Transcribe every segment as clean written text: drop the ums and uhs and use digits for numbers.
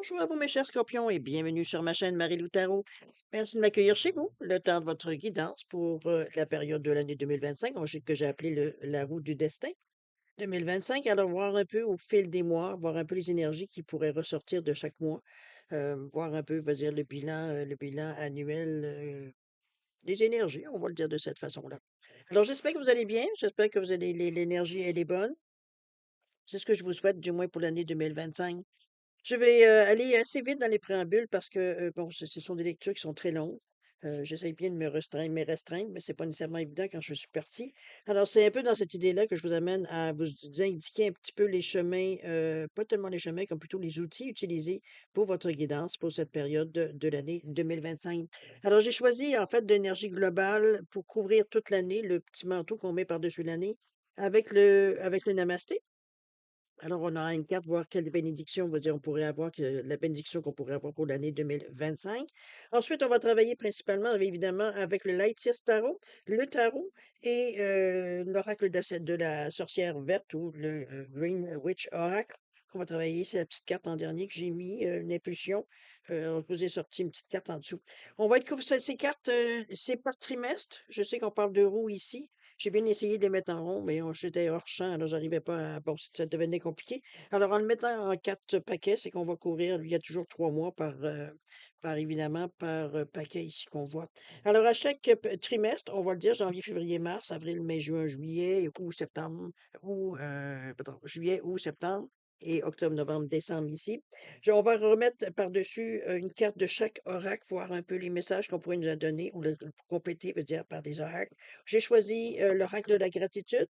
Bonjour à vous, mes chers scorpions, et bienvenue sur ma chaîne Marie-Lou Tarot. Merci de m'accueillir chez vous, le temps de votre guidance pour la période de l'année 2025, que j'ai appelé la roue du destin 2025. Alors, voir un peu au fil des mois, voir un peu les énergies qui pourraient ressortir de chaque mois, voir un peu, va dire, le bilan annuel des énergies, on va le dire de cette façon-là. Alors, j'espère que vous allez bien, j'espère que vous allez, l'énergie, elle est bonne. C'est ce que je vous souhaite, du moins pour l'année 2025. Je vais, aller assez vite dans les préambules parce que, bon, ce sont des lectures qui sont très longues. J'essaye bien de me restreindre, mais c'est pas nécessairement évident quand je suis partie. Alors, c'est un peu dans cette idée-là que je vous amène à vous indiquer un petit peu les chemins, pas tellement les chemins, comme plutôt les outils utilisés pour votre guidance pour cette période de l'année 2025. Alors, j'ai choisi, en fait, d'énergie globale pour couvrir toute l'année, le petit manteau qu'on met par-dessus l'année avec le namasté. Alors, on aura une carte, voir quelle bénédiction, on va dire, on pourrait avoir, la bénédiction qu'on pourrait avoir pour l'année 2025. Ensuite, on va travailler principalement, évidemment, avec le Light Years Tarot, le tarot et l'oracle de la sorcière verte ou le Green Witch Oracle. On va travailler, c'est la petite carte en dernier que j'ai mis, une impulsion. Je vous ai sorti une petite carte en dessous. On va être ces cartes, c'est par trimestre. Je sais qu'on parle de roues ici. J'ai bien essayé de les mettre en rond, mais j'étais hors champ, alors j'arrivais pas à bon, ça devenait compliqué. Alors en le mettant en 4 paquets, c'est qu'on va couvrir, il y a toujours 3 mois par évidemment, par, paquet ici qu'on voit. Alors à chaque, trimestre, on va le dire janvier, février, mars, avril, mai, juin, juillet ou septembre ou, pardon, juillet ou septembre et octobre, novembre, décembre ici. On va remettre par-dessus, une carte de chaque oracle, voir un peu les messages qu'on pourrait nous a donner ou le compléter, veut dire par des oracles. J'ai choisi, l'oracle de la gratitude.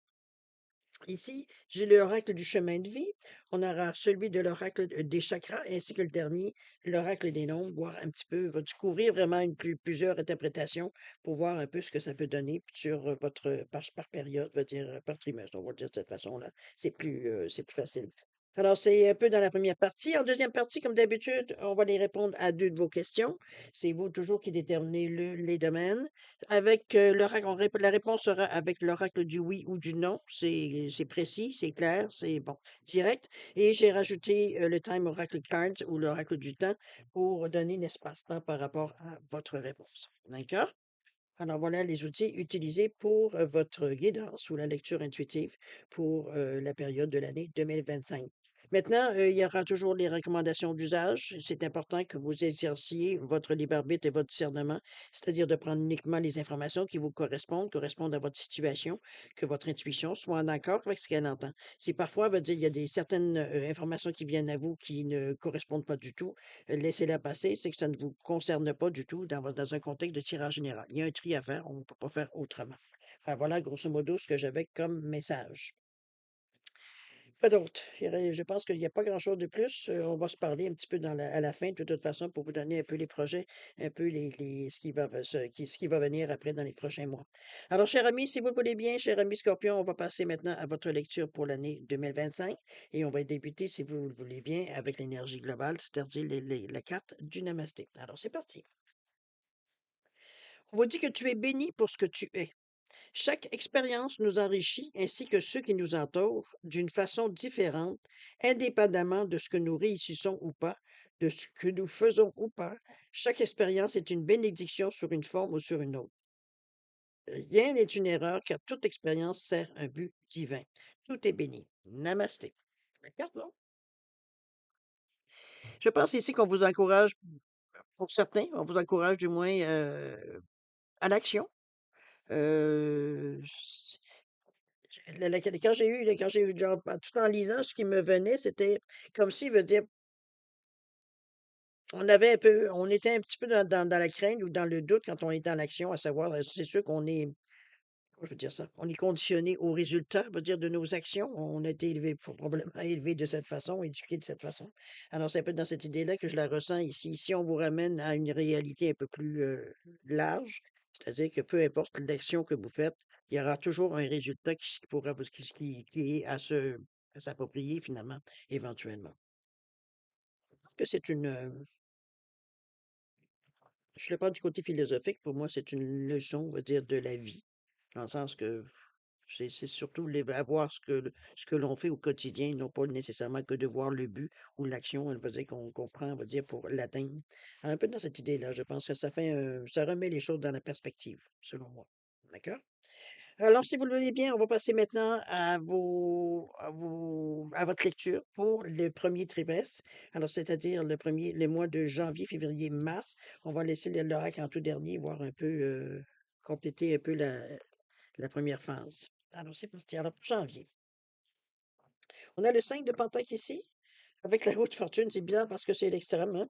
Ici, j'ai l'oracle du chemin de vie. On aura celui de l'oracle des chakras ainsi que le dernier, l'oracle des nombres, voir un petit peu, va couvrir vraiment plusieurs interprétations pour voir un peu ce que ça peut donner sur votre, par période, veut dire par trimestre. On va le dire de cette façon-là. C'est plus facile. Alors, c'est un peu dans la première partie. En deuxième partie, comme d'habitude, on va les répondre à deux de vos questions. C'est vous toujours qui déterminez les domaines. Avec, l'oracle, la réponse sera avec l'oracle du oui ou du non. C'est précis, c'est clair, c'est bon, direct. Et j'ai rajouté, le time oracle cards ou l'oracle du temps pour donner l'espace-temps par rapport à votre réponse. D'accord? Alors voilà les outils utilisés pour, votre guidance ou la lecture intuitive pour, la période de l'année 2025. Maintenant, il y aura toujours les recommandations d'usage. C'est important que vous exerciez votre libre arbitre et votre discernement, c'est-à-dire de prendre uniquement les informations qui vous correspondent à votre situation, que votre intuition soit en accord avec ce qu'elle entend. Si parfois, veut dire, il y a des certaines, informations qui viennent à vous qui ne correspondent pas du tout, laissez-la passer, c'est que ça ne vous concerne pas du tout dans un contexte de tirage général. Il y a un tri à faire, on ne peut pas faire autrement. Enfin, voilà grosso modo ce que j'avais comme message. Pas d'autre. Je pense qu'il n'y a pas grand-chose de plus. On va se parler un petit peu à la fin, de toute façon, pour vous donner un peu les projets, un peu ce qui va venir après dans les prochains mois. Alors, cher ami, si vous le voulez bien, cher ami Scorpion, on va passer maintenant à votre lecture pour l'année 2025 et on va débuter, si vous le voulez bien, avec l'énergie globale, c'est-à-dire la carte du Namasté. Alors, c'est parti. On vous dit que tu es béni pour ce que tu es. Chaque expérience nous enrichit ainsi que ceux qui nous entourent d'une façon différente, indépendamment de ce que nous réussissons ou pas, de ce que nous faisons ou pas. Chaque expérience est une bénédiction sur une forme ou sur une autre. Rien n'est une erreur car toute expérience sert un but divin. Tout est béni. Namasté. La carte, non? Je pense ici qu'on vous encourage, pour certains, on vous encourage du moins à l'action. Euh, quand j'ai eu genre, tout en lisant, ce qui me venait, c'était comme s'il veut dire, on était un petit peu dans la crainte ou dans le doute quand on est dans l'action, à savoir, c'est sûr qu'on est, comment je veux dire ça? On est conditionné au résultat, veut dire, de nos actions. On a été élevé, probablement élevé de cette façon, éduqué de cette façon. Alors, c'est un peu dans cette idée-là que je la ressens ici. Si on vous ramène à une réalité un peu plus large, c'est-à-dire que peu importe l'action que vous faites, il y aura toujours un résultat qui pourra qui est à s'approprier finalement, éventuellement. Que c'est je le prends du côté philosophique, pour moi, c'est une leçon, on va dire, de la vie, dans le sens que C'est surtout avoir ce que l'on fait au quotidien, non pas nécessairement que de voir le but ou l'action, on va dire qu'on prend, on va dire, pour l'atteindre. Un peu dans cette idée-là, je pense que ça remet les choses dans la perspective, selon moi. D'accord? Alors, si vous le voulez bien, on va passer maintenant à votre lecture pour le premier trimestre. Alors, c'est-à-dire les mois de janvier, février, mars. On va laisser l'oracle en tout dernier, voir un peu, compléter un peu la première phase. Alors, c'est parti. Alors, pour janvier, on a le 5 de Pentacle ici. Avec la roue de fortune, c'est bien parce que c'est l'extrême, hein.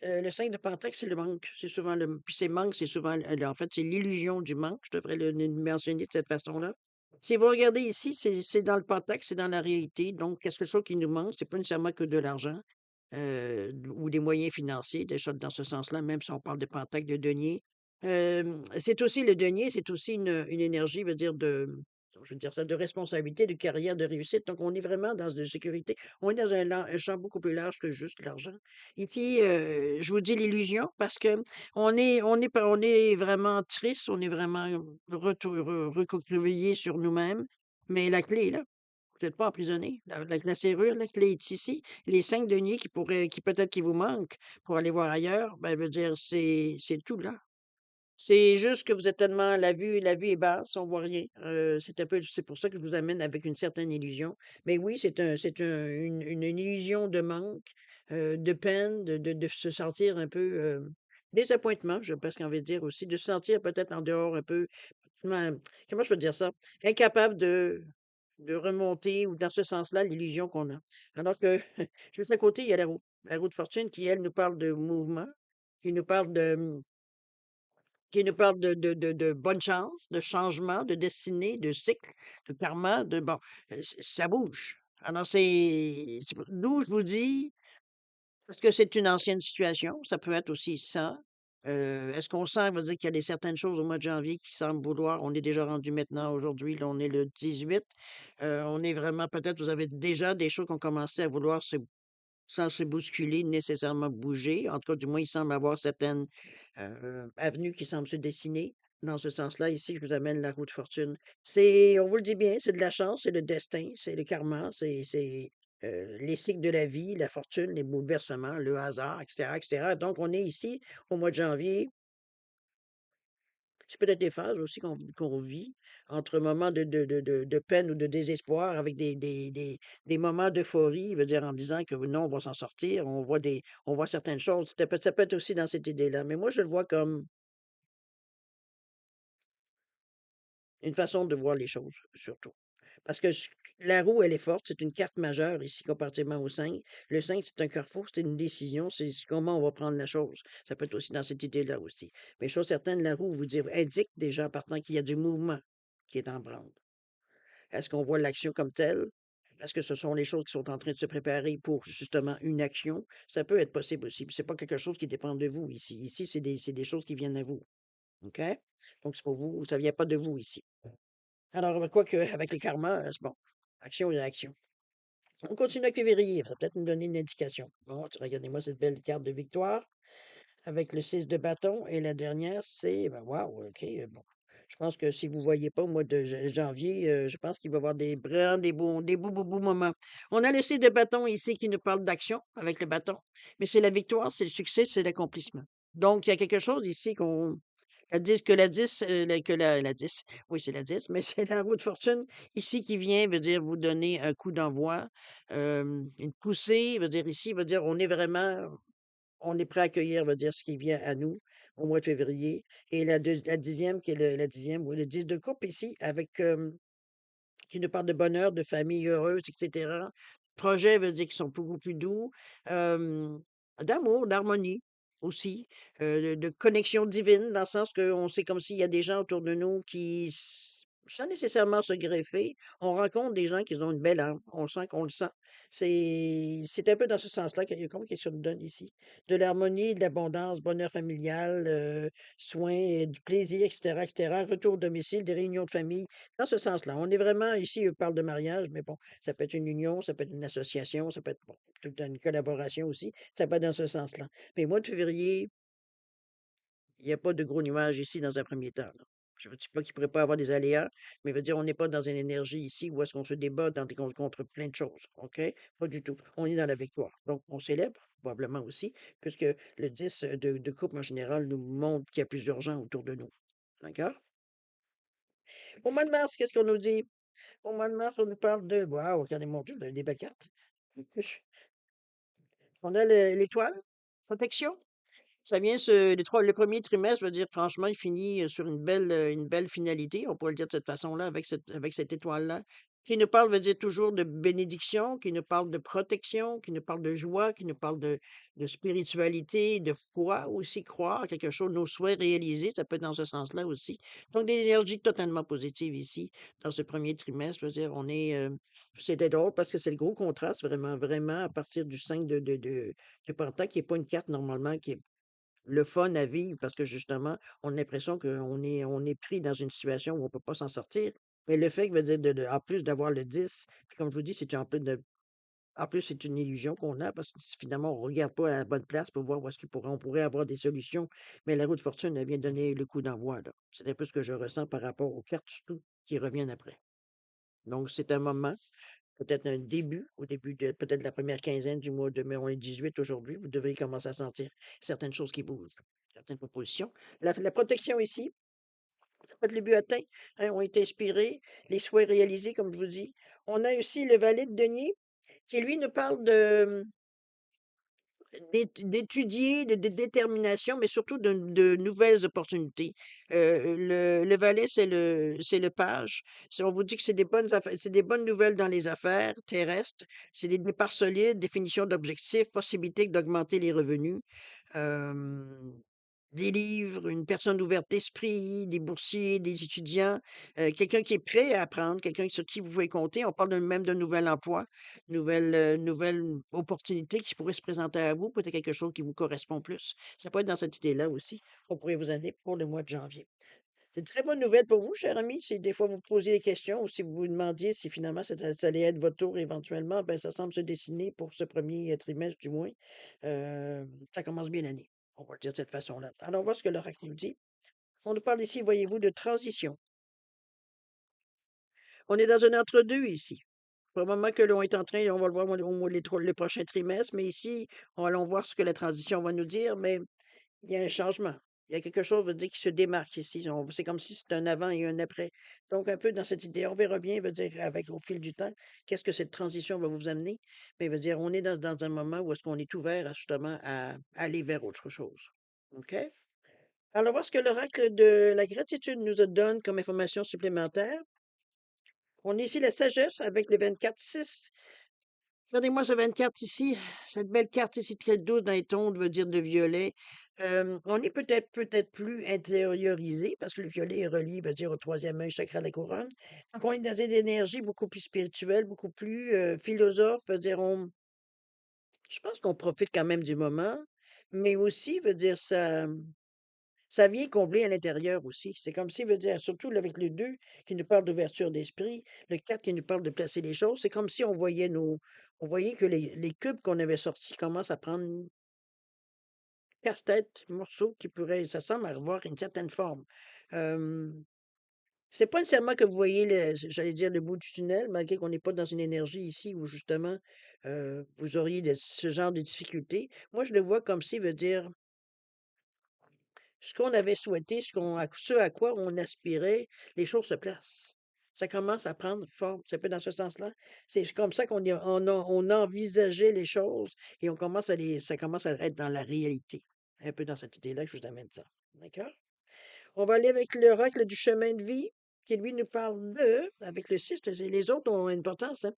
Le 5 de Pentacle, c'est le manque. C'est souvent puis c'est manque, c'est souvent, en fait, c'est l'illusion du manque. Je devrais le mentionner de cette façon-là. Si vous regardez ici, c'est dans le Pentacle, c'est dans la réalité. Donc, quelque chose qui nous manque, c'est pas nécessairement que de l'argent ou des moyens financiers, des choses dans ce sens-là, même si on parle de Pentacle, de denier. C'est aussi le denier, c'est aussi une énergie, je veux dire ça, de responsabilité, de carrière, de réussite. Donc, on est vraiment dans de sécurité. On est dans un champ beaucoup plus large que juste l'argent. Ici, je vous dis l'illusion parce que on est vraiment triste, on est vraiment recroquevillé sur nous-mêmes, mais la clé est là. Vous n'êtes pas emprisonné. La serrure, la clé est ici. Les 5 deniers qui peut-être qui vous manquent pour aller voir ailleurs, ben, veut dire, c'est tout là. C'est juste que vous êtes tellement la vue est basse, on voit rien. C'est pour ça que je vous amène avec une certaine illusion. Mais oui, une illusion de manque, de peine, de se sentir un peu, désappointement, j'ai presque envie de dire aussi, de se sentir peut-être en dehors un peu, comment comment je peux dire ça? Incapable de remonter ou dans ce sens-là, l'illusion qu'on a. Alors que juste à côté, il y a la roue de fortune qui, elle, nous parle de mouvement, qui nous parle de bonne chance, de changement, de destinée, de cycle, de karma, de bon, ça bouge. Alors d'où je vous dis, est-ce que c'est une ancienne situation? Ça peut être aussi ça. Est-ce qu'on sent, veut dire qu'il y a des certaines choses au mois de janvier qui semblent vouloir on est déjà rendu maintenant aujourd'hui, là, on est le 18, on est vraiment peut-être vous avez déjà des choses qui ont commencé à vouloir sans se bousculer, nécessairement bouger. En tout cas, du moins, il semble avoir certaines avenues qui semblent se dessiner. Dans ce sens-là, ici, je vous amène la roue de fortune. On vous le dit bien, c'est de la chance, c'est le destin, c'est le karma, c'est les cycles de la vie, la fortune, les bouleversements, le hasard, etc., etc. Donc, on est ici au mois de janvier. C'est peut-être des phases aussi qu'on vit entre moments de peine ou de désespoir avec des moments d'euphorie, veut dire en disant que non, on va s'en sortir, on voit certaines choses. Ça peut être aussi dans cette idée-là. Mais moi, je le vois comme une façon de voir les choses, surtout. Parce que la roue, elle est forte, c'est une carte majeure ici comparativement au 5. Le 5, c'est un carrefour, c'est une décision, c'est comment on va prendre la chose. Ça peut être aussi dans cette idée-là aussi. Mais chose certaine, la roue vous dire, indique déjà en partant qu'il y a du mouvement qui est en branle. Est-ce qu'on voit l'action comme telle? Est-ce que ce sont les choses qui sont en train de se préparer pour justement une action? Ça peut être possible aussi. Puis c'est pas quelque chose qui dépend de vous ici. Ici, c'est des choses qui viennent à vous. OK? Donc, c'est pour vous, ça vient pas de vous ici. Alors, quoique, avec les karmas, c'est bon. Action et réaction. On continue avec février. Ça va peut-être nous donner une indication. Bon, regardez-moi cette belle carte de victoire avec le 6 de bâton. Et la dernière, c'est, ben, wow, OK, bon. Je pense que si vous ne voyez pas au mois de janvier, je pense qu'il va y avoir vraiment des beaux moments. On a le 6 de bâton ici qui nous parle d'action avec le bâton. Mais c'est la victoire, c'est le succès, c'est l'accomplissement. Donc, il y a quelque chose ici la 10, la 10, oui, c'est la 10, mais c'est la roue de fortune ici qui vient, veut dire vous donner un coup d'envoi, une poussée, veut dire ici, veut dire on est prêt à accueillir, veut dire ce qui vient à nous au mois de février. Et la 10e, qui est la 10e, oui, le 10 de coupe ici, qui nous parle de bonheur, de famille heureuse, etc. Projets veut dire qu'ils sont beaucoup plus doux, hem, d'amour, d'harmonie aussi, de connexion divine, dans le sens qu'on sait comme s'il y a des gens autour de nous sans nécessairement se greffer, on rencontre des gens qui ont une belle âme, on sent qu'on le sent. C'est un peu dans ce sens-là qu'il y a comme quelque chose nous donne ici. De l'harmonie, de l'abondance, bonheur familial, soins, du plaisir, et cetera, retour au domicile, des réunions de famille. Dans ce sens-là, on est vraiment ici, on parle de mariage, mais bon, ça peut être une union, ça peut être une association, ça peut être bon, toute une collaboration aussi, ça peut être dans ce sens-là. Mais mois de février, il n'y a pas de gros nuages ici dans un premier temps, là. Je ne dis pas qu'il ne pourrait pas avoir des aléas, mais je veux dire, on n'est pas dans une énergie ici où est-ce qu'on se débat contre plein de choses, OK? Pas du tout. On est dans la victoire. Donc, on célèbre, probablement aussi, puisque le 10 de coupe en général nous montre qu'il y a plusieurs gens autour de nous. D'accord? Au mois de mars, qu'est-ce qu'on nous dit? Au mois de mars, on nous parle de... Waouh, regardez mon Dieu, vous avez des belles cartes. On a l'étoile, protection. Ça vient le premier trimestre, je veux dire, franchement, il finit sur une belle finalité, on pourrait le dire de cette façon-là, avec cette étoile-là, qui nous parle, veut dire toujours de bénédiction, qui nous parle de protection, qui nous parle de joie, qui nous parle de spiritualité, de foi aussi, croire à quelque chose, nos souhaits réalisés, ça peut être dans ce sens-là aussi. Donc, des énergies totalement positives ici, dans ce premier trimestre, je veux dire, c'était drôle parce que c'est le gros contraste, vraiment, vraiment, à partir du 5 de Pentacle, qui n'est pas une carte normalement qui est le fun à vivre parce que justement, on a l'impression qu'on est pris dans une situation où on ne peut pas s'en sortir. Mais le fait que veut dire en plus d'avoir le 10, puis comme je vous dis, c'est en plus, c'est une illusion qu'on a parce que finalement, on ne regarde pas à la bonne place pour voir où est-ce on pourrait avoir des solutions. Mais la roue de fortune, elle vient donner le coup d'envoi, là. C'est un peu ce que je ressens par rapport aux cartes surtout qui reviennent après. Donc, c'est un moment, peut-être un début, au début de peut-être la première quinzaine du mois de mai, on est 18 aujourd'hui, vous devriez commencer à sentir certaines choses qui bougent, certaines propositions. La protection ici, ça peut être le but atteint, hein, on est inspiré, les souhaits réalisés, comme je vous dis. On a aussi le valet de denier qui, lui, nous parle d'étudier, de détermination, mais surtout de nouvelles opportunités. Le valet, c'est le page. On vous dit que c'est des bonnes affaires, c'est des bonnes nouvelles dans les affaires terrestres. C'est des départs solides, définition d'objectifs, possibilité d'augmenter les revenus. Hem, des livres, une personne ouverte d'esprit, des boursiers, des étudiants, quelqu'un qui est prêt à apprendre, quelqu'un sur qui vous pouvez compter. On parle même d'un nouvel emploi, nouvelle opportunité qui pourrait se présenter à vous, peut-être quelque chose qui vous correspond plus. Ça peut être dans cette idée-là aussi qu'on pourrait vous amener pour le mois de janvier. C'est une très bonne nouvelle pour vous, cher ami. Si des fois vous posiez des questions ou si vous vous demandiez si finalement ça allait être votre tour éventuellement, ben, ça semble se dessiner pour ce premier trimestre du moins. Ça commence bien l'année. On va le dire de cette façon-là. Alors, on voit ce que l'oracle nous dit. On nous parle ici, voyez-vous, de transition. On est dans un entre-deux ici. Probablement que l'on est en train, on va le voir les prochains trimestres, mais ici, allons voir ce que la transition va nous dire, mais il y a un changement. Il y a quelque chose, veut dire, qui se démarque ici. C'est comme si c'était un avant et un après. Donc, un peu dans cette idée, on verra bien, veut dire, avec au fil du temps, qu'est-ce que cette transition va vous amener. Mais veut dire, on est dans un moment où est-ce qu'on est ouvert justement à aller vers autre chose. OK? Alors, voir ce que l'oracle de la gratitude nous donne comme information supplémentaire. On est ici la sagesse avec le 24-6. Regardez-moi ce 24 ici, cette belle carte ici très douce dans les tons, veut dire de violet. On est peut-être plus intériorisé parce que le violet est relié, veut dire au troisième œil, chakra de la couronne. Donc on est dans une énergie beaucoup plus spirituelle, beaucoup plus philosophe, veut dire je pense qu'on profite quand même du moment, mais aussi veut dire ça vient combler à l'intérieur aussi. C'est comme si, veut dire, surtout là, avec le 2 qui nous parle d'ouverture d'esprit, le 4 qui nous parle de placer les choses, c'est comme si on voyait que les cubes qu'on avait sortis commencent à prendre casse-tête, morceaux qui pourraient, ça semble avoir une certaine forme. Euh, c'est pas nécessairement que vous voyez, j'allais dire, le bout du tunnel, malgré qu'on n'est pas dans une énergie ici où justement vous auriez ce genre de difficultés. Moi, je le vois comme si, veut dire, ce qu'on avait souhaité, ce à quoi on aspirait, les choses se placent. Ça commence à prendre forme. C'est un peu dans ce sens-là. C'est comme ça on envisageait les choses et ça commence à être dans la réalité. Un peu dans cette idée-là que je vous amène ça. D'accord? On va aller avec l'oracle du chemin de vie, qui lui nous parle avec le 6, les autres ont une importance, hein.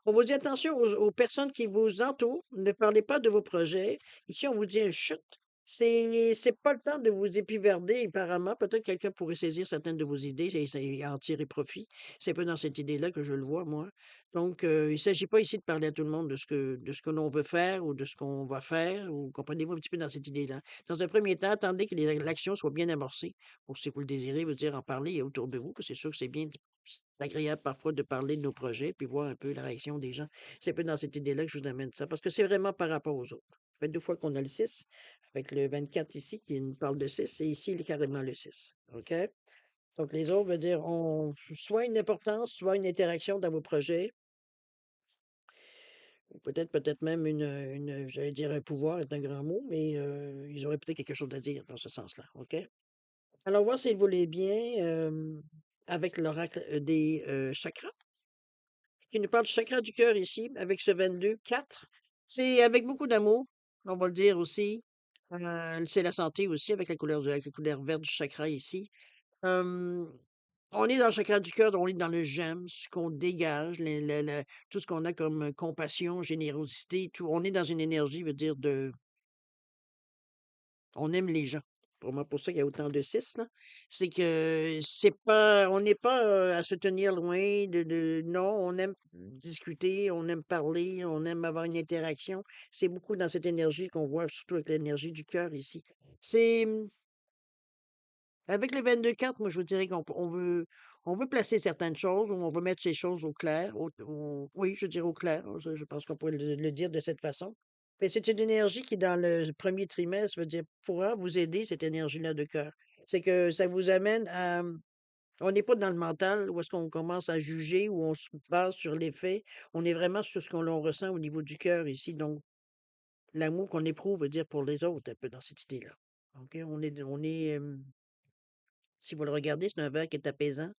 On vous dit attention aux personnes qui vous entourent, ne parlez pas de vos projets. Ici, on vous dit un chut. C'est pas le temps de vous épiverder, apparemment. Peut-être quelqu'un pourrait saisir certaines de vos idées et en tirer profit. C'est un peu dans cette idée-là que je le vois, moi. Donc, il ne s'agit pas ici de parler à tout le monde de ce que l'on veut faire ou de ce qu'on va faire, ou comprenez-vous un petit peu dans cette idée-là. Dans un premier temps, attendez que l'action soit bien amorcée pour, si vous le désirez, vous dire en parler autour de vous, parce que c'est sûr que c'est agréable parfois de parler de nos projets, puis voir un peu la réaction des gens. C'est un peu dans cette idée-là que je vous amène ça, parce que c'est vraiment par rapport aux autres. Ça fait 2 fois qu'on a le 6, avec le 24 ici qui nous parle de 6, et ici, carrément le 6. OK? Donc les autres veut dire ont soit une importance, soit une interaction dans vos projets, ou peut-être même j'allais dire un pouvoir est un grand mot, mais ils auraient peut-être quelque chose à dire dans ce sens-là, OK? Alors voir si vous voulez bien, avec l'oracle, des, chakras, qui nous parle du chakra du cœur ici, avec ce 22-4. C'est avec beaucoup d'amour, on va le dire aussi. C'est la santé aussi avec la couleur verte du chakra ici. Hem, on est dans le chakra du cœur, on est dans le j'aime, ce qu'on dégage, tout ce qu'on a comme compassion, générosité, tout. On est dans une énergie, veut dire on aime les gens. Pour ça qu'il y a autant de 6 là. C'est que c'est pas on n'est pas, à se tenir loin non, on aime discuter, on aime parler, on aime avoir une interaction. C'est beaucoup dans cette énergie qu'on voit, surtout avec l'énergie du cœur ici. C'est, avec le 22-4, moi, je vous dirais qu'on veut placer certaines choses, ou on veut mettre ces choses au clair, oui, je dirais au clair, je pense qu'on pourrait le dire de cette façon. Mais c'est une énergie qui, dans le premier trimestre, veut dire, pourra vous aider, cette énergie-là de cœur. C'est que ça vous amène à, on n'est pas dans le mental, où est-ce qu'on commence à juger, où on se base sur les faits. On est vraiment sur ce qu'on l'on ressent au niveau du cœur ici. Donc, l'amour qu'on éprouve, veut dire pour les autres, un peu dans cette idée-là. OK? Si vous le regardez, c'est un verre qui est apaisant.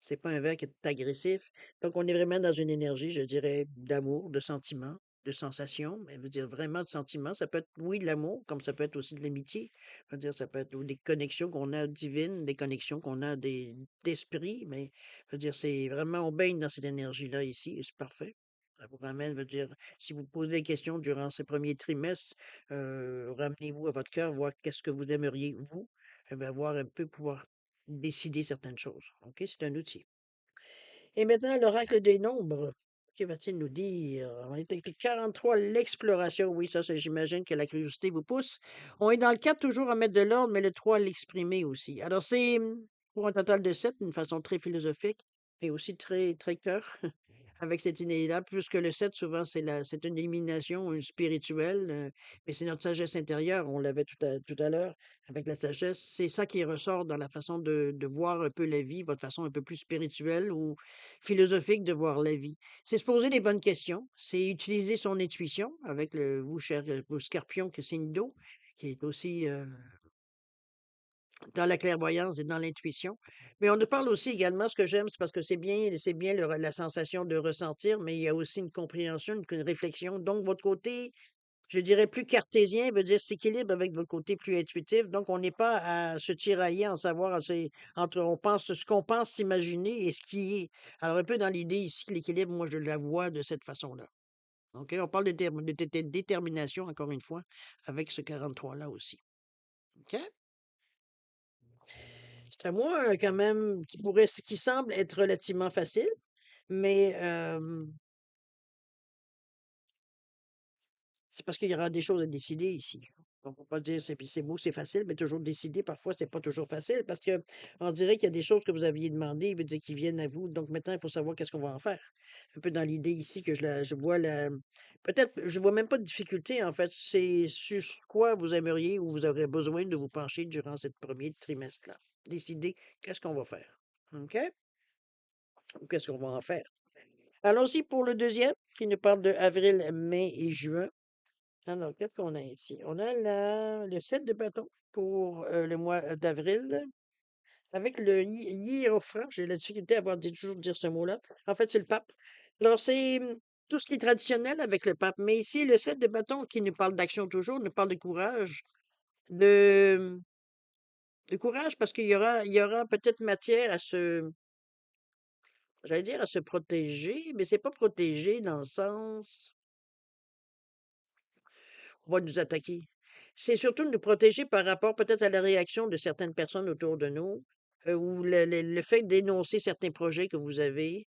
C'est pas un verre qui est agressif. Donc, on est vraiment dans une énergie, je dirais, d'amour, de sentiment, de sensation. Mais veut dire vraiment de sentiment. Ça peut être, oui, de l'amour, comme ça peut être aussi de l'amitié. Veut dire, ça peut être des connexions qu'on a divines, des connexions qu'on a d'esprit. Mais veut dire, c'est vraiment, on baigne dans cette énergie-là ici, et c'est parfait. Ça vous ramène, veut dire, si vous posez des questions durant ces premiers trimestres, ramenez-vous à votre cœur, voir qu'est-ce que vous aimeriez, vous, voir un peu pouvoir décider certaines choses. OK? C'est un outil. Et maintenant, l'oracle des nombres. Que va-t-il nous dire? On est avec le 43, l'exploration. Oui, ça, j'imagine que la curiosité vous pousse. On est dans le 4 toujours à mettre de l'ordre, mais le 3 à l'exprimer aussi. Alors, c'est pour un total de 7, d'une façon très philosophique, et aussi très, très cœur. Avec cette idée-là, puisque le 7 souvent, c'est une élimination, spirituelle, mais c'est notre sagesse intérieure, on l'avait tout à l'heure, avec la sagesse. C'est ça qui ressort dans la façon de voir un peu la vie, votre façon un peu plus spirituelle ou philosophique de voir la vie. C'est se poser les bonnes questions, c'est utiliser son intuition avec vous, cher vos scorpions, que c'est une d'eau, qui est aussi, dans la clairvoyance et dans l'intuition. Mais on nous parle aussi également, ce que j'aime, c'est parce que c'est bien la sensation de ressentir, mais il y a aussi une compréhension, une réflexion. Donc, votre côté, je dirais plus cartésien, veut dire s'équilibre avec votre côté plus intuitif. Donc, on n'est pas à se tirailler en savoir entre ce qu'on pense s'imaginer et ce qui est. Alors, un peu dans l'idée ici, l'équilibre, moi, je la vois de cette façon-là. OK? On parle de détermination, encore une fois, avec ce 43-là aussi. OK? C'est à moi, quand même, qui semble être relativement facile, mais c'est parce qu'il y aura des choses à décider ici. On peut pas dire c'est beau, c'est facile, mais toujours décider, parfois, c'est pas toujours facile parce que on dirait qu'il y a des choses que vous aviez demandées, veut dire qui viennent à vous. Donc maintenant, il faut savoir qu'est-ce qu'on va en faire. Un peu dans l'idée ici que je vois peut-être, je vois même pas de difficulté, en fait. C'est sur quoi vous aimeriez ou vous aurez besoin de vous pencher durant cette premier trimestre-là. Décider qu'est-ce qu'on va faire. OK? Ou qu'est-ce qu'on va en faire? Allons-y pour le deuxième, qui nous parle de avril, mai et juin. Alors, qu'est-ce qu'on a ici? On a le 7 de bâton pour le mois d'avril, avec le hiérophant. J'ai la difficulté à toujours dire ce mot-là. En fait, c'est le pape. Alors, c'est tout ce qui est traditionnel avec le pape. Mais ici, le 7 de bâton, qui nous parle d'action toujours, nous parle de courage, de, de courage, parce qu'il y aura peut-être matière j'allais dire à se protéger, mais c'est pas protéger dans le sens, on va nous attaquer. C'est surtout de nous protéger par rapport peut-être à la réaction de certaines personnes autour de nous, ou le fait d'énoncer certains projets que vous avez,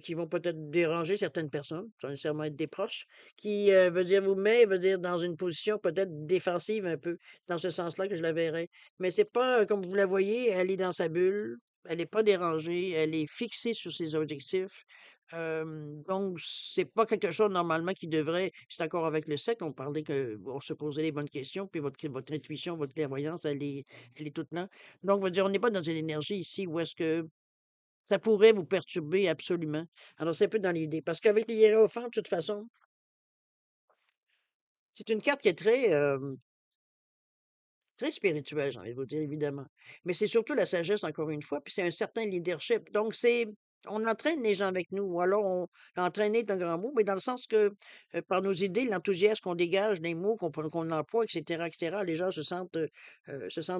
qui vont peut-être déranger certaines personnes, sans nécessairement être des proches, qui, veut dire dans une position peut-être défensive un peu, dans ce sens-là que je la verrais. Mais c'est pas, comme vous la voyez, elle est dans sa bulle, elle est pas dérangée, elle est fixée sur ses objectifs. Donc c'est pas quelque chose normalement qui devrait c'est encore avec le sexe, on parlait que on se posait les bonnes questions, puis votre intuition, votre clairvoyance, elle est toute là. Donc on va dire, on n'est pas dans une énergie ici où est-ce que ça pourrait vous perturber absolument. Alors c'est un peu dans l'idée, parce qu'avec les hiérophants, de toute façon, c'est une carte qui est très spirituel, j'ai envie de vous dire, évidemment. Mais c'est surtout la sagesse, encore une fois, puis c'est un certain leadership. Donc, on entraîne les gens avec nous, ou alors entraîner est un grand mot, mais dans le sens que par nos idées, l'enthousiasme qu'on dégage, les mots qu'on emploie, etc., les gens se sentent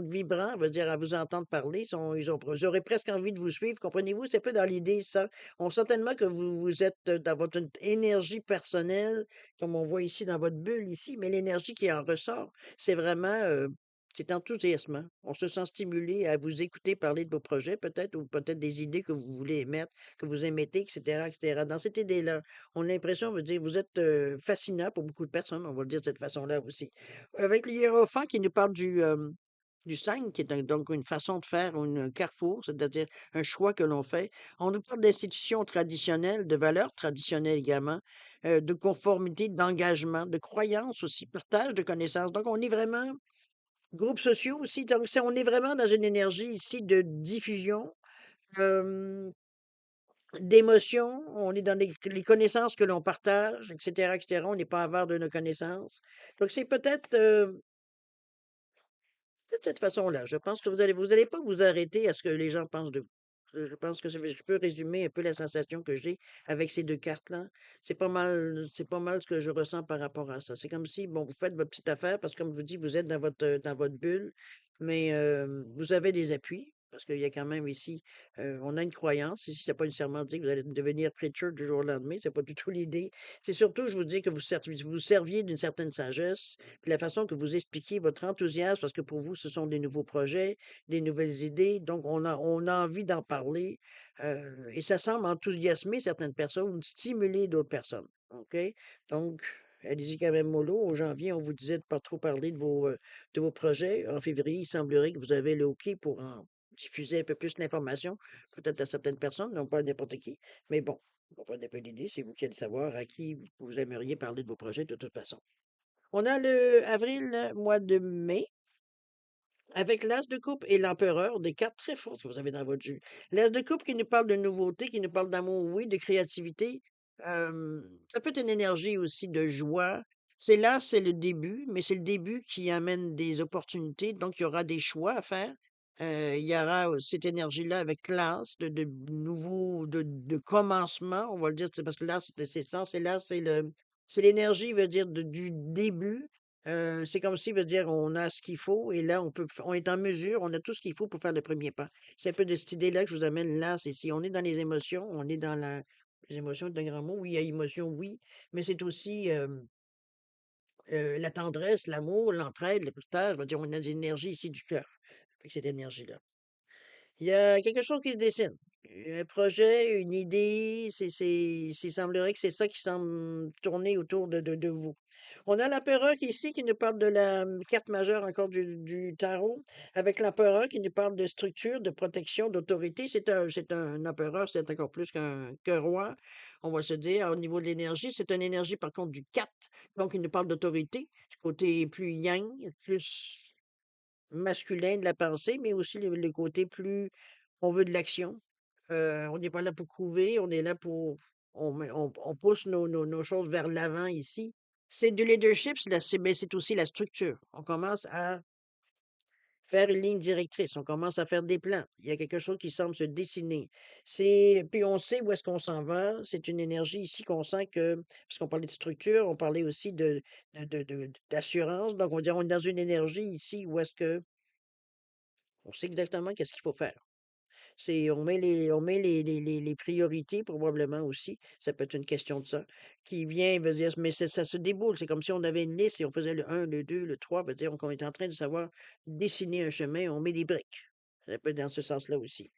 vibrants, veut dire, à vous entendre parler. Ils auraient presque envie de vous suivre, comprenez-vous? C'est un peu dans l'idée, ça. On sent tellement que vous êtes dans votre énergie personnelle, comme on voit ici dans votre bulle, ici, mais l'énergie qui en ressort, c'est vraiment. C'est enthousiasmant. On se sent stimulé à vous écouter parler de vos projets peut-être ou peut-être des idées que vous voulez émettre, que vous émettez, et cetera. Dans cette idée-là, on a l'impression, veut dire, vous êtes fascinant pour beaucoup de personnes, on va le dire de cette façon-là aussi. Avec le hiérophant qui nous parle du 5, qui est donc une façon de faire, un carrefour, c'est-à-dire un choix que l'on fait. On nous parle d'institutions traditionnelles, de valeurs traditionnelles également, de conformité, d'engagement, de croyances aussi, partage de connaissances. Donc, on est vraiment groupes sociaux aussi, donc on est vraiment dans une énergie ici de diffusion, hem, d'émotion, on est dans les connaissances que l'on partage, et cetera. On n'est pas avare de nos connaissances. Donc c'est peut-être cette façon-là. Je pense que vous allez pas vous arrêter à ce que les gens pensent de vous. Je pense que je peux résumer un peu la sensation que j'ai avec ces 2 cartes-là. C'est pas mal ce que je ressens par rapport à ça. C'est comme si, bon, vous faites votre petite affaire parce que comme je vous dis, vous êtes dans votre bulle, mais vous avez des appuis parce qu'il y a quand même ici, on a une croyance. Ici, c'est pas nécessairement dit que vous allez devenir preacher du jour au lendemain, c'est pas du tout l'idée. C'est surtout, je vous dis que vous serviez d'une certaine sagesse, puis la façon que vous expliquez votre enthousiasme, parce que pour vous, ce sont des nouveaux projets, des nouvelles idées, donc on a envie d'en parler, et ça semble enthousiasmer certaines personnes ou stimuler d'autres personnes, OK? Donc, allez-y quand même mollo. En janvier, on vous disait de pas trop parler de vos projets. En février, il semblerait que vous avez le OK pour en diffuser un peu plus l'information, peut-être à certaines personnes, non pas à n'importe qui, mais bon, on va prendre un peu l'idée, c'est vous qui allez savoir à qui vous aimeriez parler de vos projets de toute façon. On a le avril, mois de mai, avec l'As de coupe et l'empereur, des cartes très fortes que vous avez dans votre jeu. L'As de coupe qui nous parle de nouveauté, qui nous parle d'amour, oui, de créativité. Ça peut être une énergie aussi de joie. C'est le début, mais c'est le début qui amène des opportunités. Donc, il y aura des choix à faire. Il y aura cette énergie-là avec l'As de nouveaux, de commencement, on va le dire, c'est parce que l'As, c'est ça, c'est l'As, c'est l'énergie, veut dire, du début. C'est comme si, veut dire, on a ce qu'il faut et là, on est en mesure, on a tout ce qu'il faut pour faire le premier pas. C'est un peu de cette idée-là que je vous amène là, c'est si on est dans les émotions, on est dans les émotions est un grand mot, oui, il y a émotion, oui, mais c'est aussi la tendresse, l'amour, l'entraide, le partage, je veux dire, on a des énergies ici du cœur, avec cette énergie-là. Il y a quelque chose qui se dessine. Un projet, une idée, il semblerait que c'est ça qui semble tourner autour de vous. On a l'empereur ici qui nous parle de la carte majeure encore du tarot, avec l'empereur qui nous parle de structure, de protection, d'autorité. C'est un empereur, c'est encore plus qu'un roi, on va se dire. Au niveau de l'énergie, c'est une énergie par contre du 4, donc il nous parle d'autorité, du côté plus yang, plus masculin de la pensée, mais aussi le côté plus on veut de l'action. On n'est pas là pour couver, on est là pour on pousse nos choses vers l'avant ici. C'est du leadership, mais c'est aussi la structure. On commence à faire une ligne directrice, on commence à faire des plans. Il y a quelque chose qui semble se dessiner. Puis on sait où est-ce qu'on s'en va. C'est une énergie ici qu'on sent que, parce qu'on parlait de structure, on parlait aussi d'assurance. Donc, on est dans une énergie ici où est-ce que on sait exactement qu'est-ce qu'il faut faire. On met les priorités probablement aussi, ça peut être une question de ça, qui vient, veut dire, mais ça se déboule. C'est comme si on avait une liste et on faisait le un, le 2, le 3, veut dire qu'on est en train de savoir dessiner un chemin, on met des briques. Ça peut être dans ce sens-là aussi.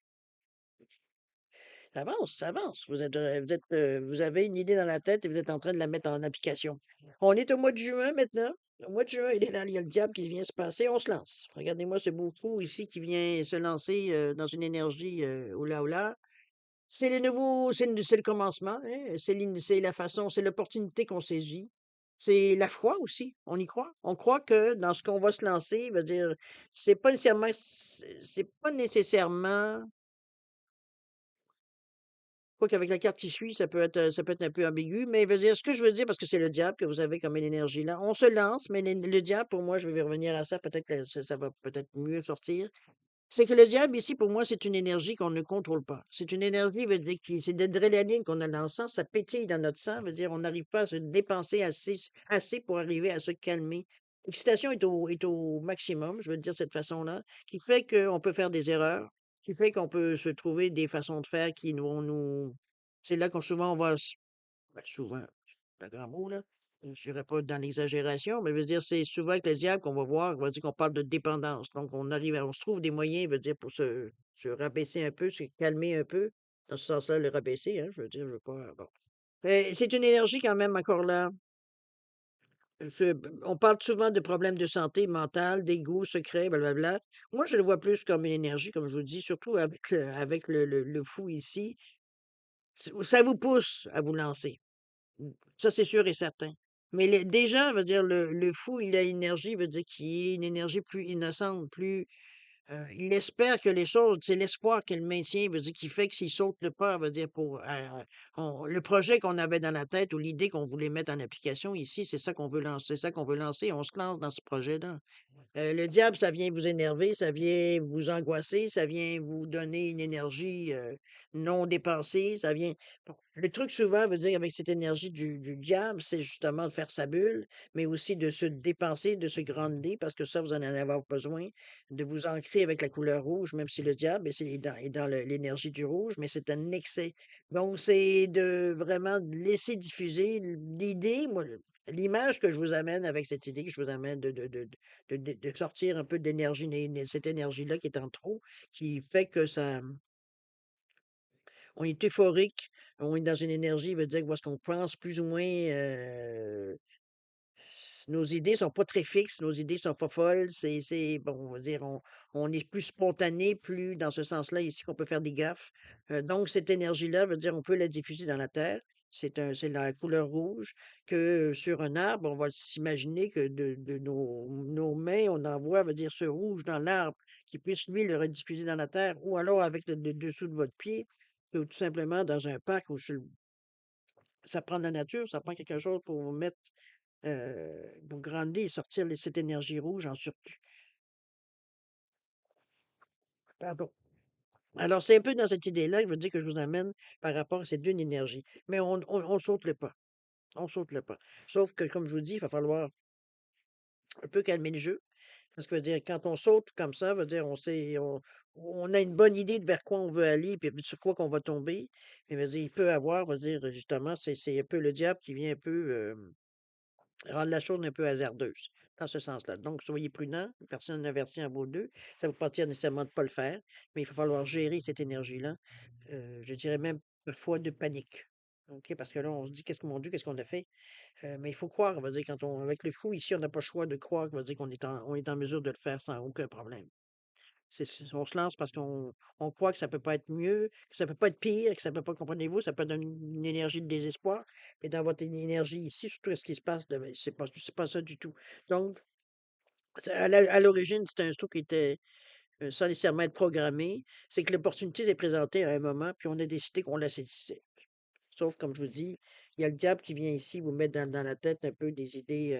Ça avance, ça avance. Vous avez une idée dans la tête et vous êtes en train de la mettre en application. On est au mois de juin maintenant. Au mois de juin, il y a le diable qui vient se passer, on se lance. Regardez-moi ce beau coup ici qui vient se lancer dans une énergie oula oula. C'est les nouveaux c'est le commencement, hein, c'est la façon, c'est l'opportunité qu'on saisit. C'est la foi aussi, on y croit. On croit que dans ce qu'on va se lancer, veut dire, c'est pas nécessairement quoi qu'avec la carte qui suit, ça peut être un peu ambigu, mais veut dire ce que je veux dire, parce que c'est le diable que vous avez comme une énergie là. On se lance, mais le diable, pour moi, je vais revenir à ça, peut-être que ça va peut-être mieux sortir. C'est que le diable ici, pour moi, c'est une énergie qu'on ne contrôle pas. C'est une énergie, veut dire, c'est de l'adrénaline qu'on a dans le sang, ça pétille dans notre sang, veut dire, on n'arrive pas à se dépenser assez pour arriver à se calmer. L'excitation est au maximum, je veux dire de cette façon-là, qui fait qu'on peut faire des erreurs, qui fait qu'on peut se trouver des façons de faire qui c'est là qu'on souvent on va ben, souvent, c'est un grand mot, là. Je dirais pas dans l'exagération, mais je veux dire, c'est souvent avec le diable qu'on va voir, on va dire qu'on parle de dépendance. Donc, on se trouve des moyens, veut dire, pour se rabaisser un peu, se calmer un peu. Dans ce sens-là, le rabaisser, hein, je veux dire, je veux pas. Bon. C'est une énergie quand même encore là. On parle souvent de problèmes de santé mentale, d'ego, secret, blablabla. Moi, je le vois plus comme une énergie, comme je vous dis, surtout avec le fou ici. Ça vous pousse à vous lancer. Ça, c'est sûr et certain. Mais déjà, veut dire, le fou, il a une énergie, veut dire, qui est une énergie plus innocente, il espère que les choses, c'est l'espoir qu'il maintient, veut dire, qui fait que s'il saute le pas, veut dire, le projet qu'on avait dans la tête ou l'idée qu'on voulait mettre en application ici, c'est ça qu'on veut lancer, c'est ça qu'on veut lancer, on se lance dans ce projet-là. Le diable, ça vient vous énerver, ça vient vous angoisser, ça vient vous donner une énergie non dépensée, ça vient. Bon, le truc souvent veut dire avec cette énergie du diable, c'est justement de faire sa bulle, mais aussi de se dépenser, de se grandir, parce que ça, vous en avez besoin, de vous ancrer avec la couleur rouge, même si le diable est dans l'énergie du rouge, mais c'est un excès. Donc, c'est de vraiment laisser diffuser l'idée, moi, l'image que je vous amène avec cette idée que je vous amène de sortir un peu d'énergie, cette énergie-là qui est en trop, qui fait que ça, on est euphorique, on est dans une énergie, veut dire, où est-ce qu'on pense plus ou moins, nos idées sont pas très fixes, nos idées sont pas folles, bon, on va dire, on est plus spontané, plus dans ce sens-là ici qu'on peut faire des gaffes. Donc cette énergie-là veut dire on peut la diffuser dans la terre. C'est la couleur rouge que sur un arbre, on va s'imaginer que de nos mains, on envoie, veut dire, ce rouge dans l'arbre qui puisse, lui, le rediffuser dans la terre ou alors avec le dessous de votre pied ou tout simplement dans un parc où ça prend de la nature, ça prend quelque chose pour vous mettre pour grandir et sortir cette énergie rouge en surplus. Pardon. Alors, c'est un peu dans cette idée-là que je veux dire que je vous amène par rapport à ces deux énergies. Mais on saute le pas. On saute le pas. Sauf que, comme je vous dis, il va falloir un peu calmer le jeu. Parce que, veut dire, quand on saute comme ça, veut dire, on a une bonne idée de vers quoi on veut aller, puis sur quoi qu'on va tomber. Mais, veut dire, il peut avoir, veut dire, justement, c'est un peu le diable qui vient un peu rendre la chose un peu hasardeuse, dans ce sens-là. Donc, soyez prudents, personne n'avertit en vaut deux. Ça ne veut pas dire nécessairement de ne pas le faire, mais il va falloir gérer cette énergie-là. Je dirais même parfois de panique. OK? Parce que là, on se dit, mon Dieu, qu'est-ce qu'on a fait? Mais il faut croire, on va dire, avec le fou, ici, on n'a pas le choix de croire, on va dire qu'on est en mesure de le faire sans aucun problème. On se lance parce qu'on croit que ça peut pas être mieux, que ça peut pas être pire, que ça peut pas, comprenez-vous, ça peut donner une énergie de désespoir. Mais dans votre énergie ici, surtout ce qui se passe, c'est pas ça du tout. Donc, à l'origine, c'était un saut qui était sans nécessairement être programmé. C'est que l'opportunité s'est présentée à un moment, puis on a décidé qu'on la saisissait. Sauf, comme je vous dis, il y a le diable qui vient ici vous mettre dans la tête un peu des idées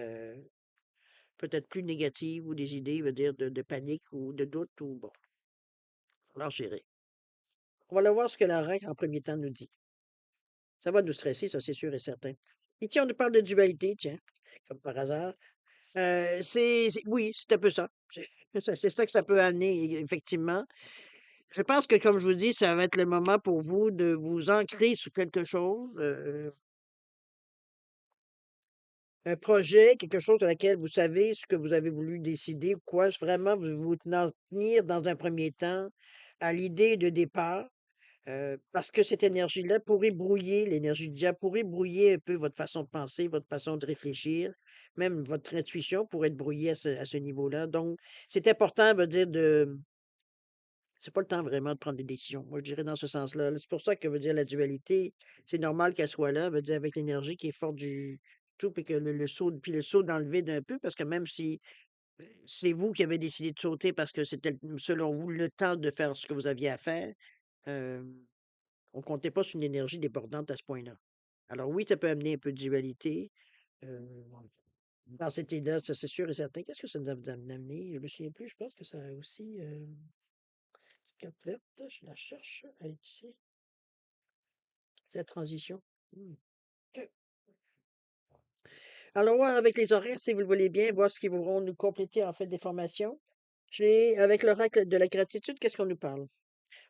peut-être plus négatives ou des idées, veut dire, de panique ou de doute ou bon, alors gérer. On va aller voir ce que la règle en premier temps nous dit. Ça va nous stresser, ça, c'est sûr et certain. Et tiens, on nous parle de dualité, tiens, comme par hasard. Oui, c'est un peu ça. C'est ça que ça peut amener, effectivement. Je pense que, comme je vous dis, ça va être le moment pour vous de vous ancrer sur quelque chose, un projet, quelque chose à laquelle vous savez ce que vous avez voulu décider, ou quoi. Vraiment, vous tenir dans un premier temps à l'idée de départ. Parce que cette énergie-là pourrait brouiller, l'énergie du diable pourrait brouiller un peu votre façon de penser, votre façon de réfléchir, même votre intuition pourrait être brouillée à ce niveau-là. Donc, c'est important, veut dire, c'est pas le temps vraiment de prendre des décisions. Moi, je dirais dans ce sens-là. C'est pour ça que veut dire la dualité, c'est normal qu'elle soit là, veut dire avec l'énergie qui est forte du tout, puis que le saut, puis le saut dans le vide un peu, parce que même si c'est vous qui avez décidé de sauter parce que c'était selon vous le temps de faire ce que vous aviez à faire, euh, on comptait pas sur une énergie débordante à ce point-là. Alors oui, ça peut amener un peu de dualité. euh, Dans cette idée-là, ça c'est sûr et certain. Qu'est-ce que ça nous a amené? Je me souviens plus, je pense que ça a aussi. Petite carte verte, je la cherche. Elle est ici. C'est la transition. Hmm. OK. Alors, voir avec les horaires, si vous le voulez bien, voir ce qu'ils vont nous compléter en fait des formations. J'ai, avec l'oracle de la gratitude, qu'est-ce qu'on nous parle?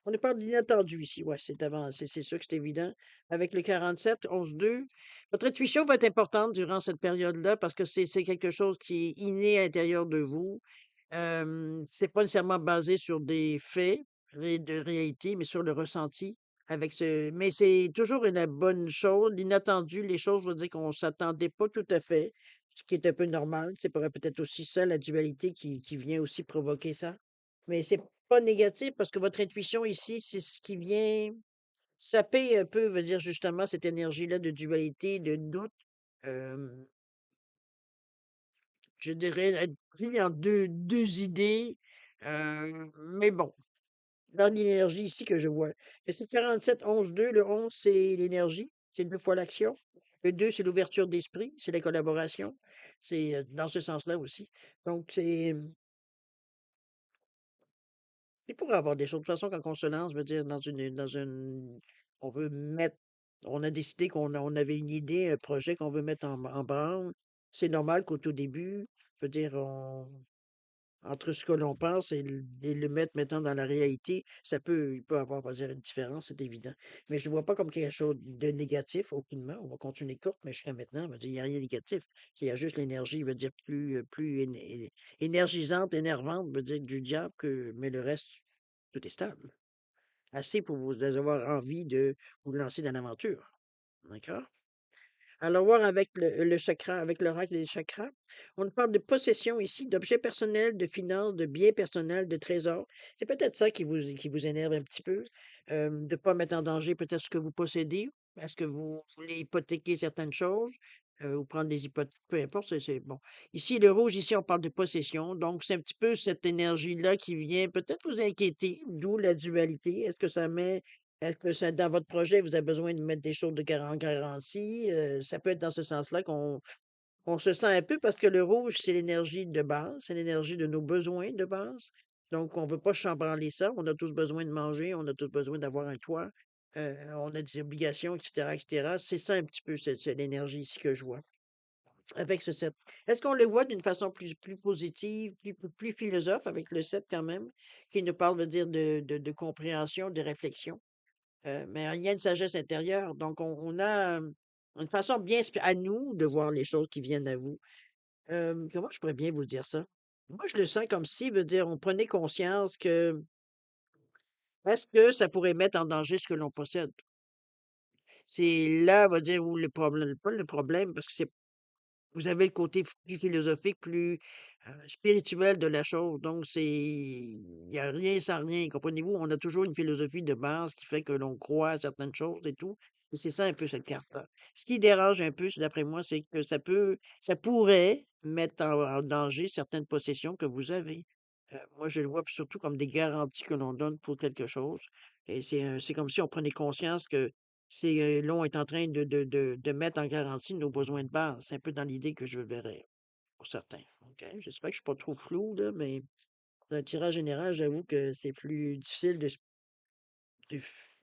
On nous parle d'inattendu ici. Ouais, c'est avant, c'est sûr que c'est évident. Avec le 47, 11-2, votre intuition va être importante durant cette période-là parce que c'est quelque chose qui est inné à l'intérieur de vous. C'est pas nécessairement basé sur des faits de réalité, mais sur le ressenti. Mais c'est toujours une bonne chose. L'inattendu, les choses, je veux dire qu'on s'attendait pas tout à fait, ce qui est un peu normal. C'est peut-être aussi ça, la dualité qui vient aussi provoquer ça. Mais c'est pas négatif parce que votre intuition ici, c'est ce qui vient saper un peu, veut dire justement cette énergie-là de dualité, de doute. Euh, je dirais être pris en deux idées. Mais bon, dans l'énergie ici que je vois. Le 47, 11, 2, le 11, c'est l'énergie, c'est deux fois l'action. Le 2, c'est l'ouverture d'esprit, c'est la collaboration. C'est dans ce sens-là aussi. Donc, c'est pour avoir des choses. De toute façon, quand on se lance, je veux dire, on veut mettre, on a décidé on avait une idée, un projet qu'on veut mettre en branle. C'est normal qu'au tout début, je veux dire, entre ce que l'on pense et le mettre maintenant dans la réalité, il peut avoir, on va dire, une différence, c'est évident. Mais je ne le vois pas comme quelque chose de négatif, aucunement. On va continuer courte, mais jusqu'à maintenant, on va dire, il n'y a rien de négatif. Il y a juste l'énergie, veut dire, plus énergisante, énervante, veut dire, du diable, mais le reste, tout est stable. Assez pour vous avoir envie de vous lancer dans l'aventure. D'accord? Alors, voir avec le chakra, avec l'oracle des chakras, on parle de possession ici, d'objets personnels, de finances, de biens personnels, de trésors. C'est peut-être ça qui vous énerve un petit peu, de ne pas mettre en danger peut-être ce que vous possédez. Est-ce que vous voulez hypothéquer certaines choses ou prendre des hypothèques, peu importe, c'est bon. Ici, le rouge, ici, on parle de possession. Donc, c'est un petit peu cette énergie-là qui vient peut-être vous inquiéter, d'où la dualité. Est-ce que ça dans votre projet, vous avez besoin de mettre des choses en garantie? Ça peut être dans ce sens-là qu'on se sent un peu parce que le rouge, c'est l'énergie de base, c'est l'énergie de nos besoins de base. Donc, on ne veut pas chambranler ça. On a tous besoin de manger, on a tous besoin d'avoir un toit, on a des obligations, etc., etc. C'est ça un petit peu, c'est l'énergie ici que je vois avec ce 7. Est-ce qu'on le voit d'une façon plus positive, plus philosophe avec le 7 quand même, qui nous parle, veut dire, de compréhension, de réflexion? Mais il y a une sagesse intérieure. Donc, on a une façon bien à nous de voir les choses qui viennent à vous. Comment je pourrais bien vous dire ça? Moi, je le sens comme si, veut dire, on prenait conscience que est-ce que ça pourrait mettre en danger ce que l'on possède? C'est là, va dire, où le problème, pas le problème, parce que c'est vous avez le côté plus philosophique, plus spirituel de la chose. Donc, il n'y a rien sans rien. Comprenez-vous? On a toujours une philosophie de base qui fait que l'on croit à certaines choses et tout. Et c'est ça un peu cette carte-là. Ce qui dérange un peu, d'après moi, c'est que ça pourrait mettre en danger certaines possessions que vous avez. Moi, je le vois surtout comme des garanties que l'on donne pour quelque chose. Et c'est comme si on prenait conscience que l'on est en train de mettre en garantie nos besoins de base. C'est un peu dans l'idée que je verrais pour certains. OK? J'espère que je suis pas trop flou, là, mais dans un tirage général, j'avoue que c'est plus difficile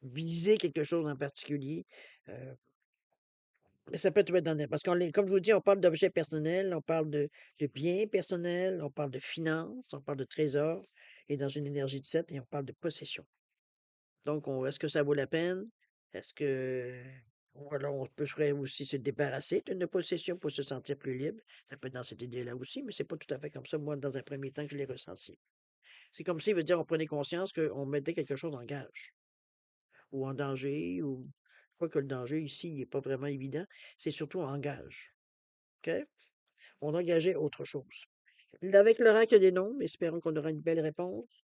viser quelque chose en particulier. Euh, mais ça peut tout être parce comme je vous dis, on parle d'objets personnels, on parle de biens personnels, on parle de finances, on parle de trésors, et dans une énergie de 7, et on parle de possession. Donc, est-ce que ça vaut la peine? Est-ce que ou alors on pourrait aussi se débarrasser d'une possession pour se sentir plus libre? Ça peut être dans cette idée-là aussi, mais c'est pas tout à fait comme ça, moi, dans un premier temps, que je l'ai ressenti. C'est comme si, veut dire, on prenait conscience qu'on mettait quelque chose en gage, ou en danger, ou quoi que le danger ici, il n'est pas vraiment évident. C'est surtout en gage. OK? On engageait autre chose. Avec l'oracle des nombres, espérons qu'on aura une belle réponse.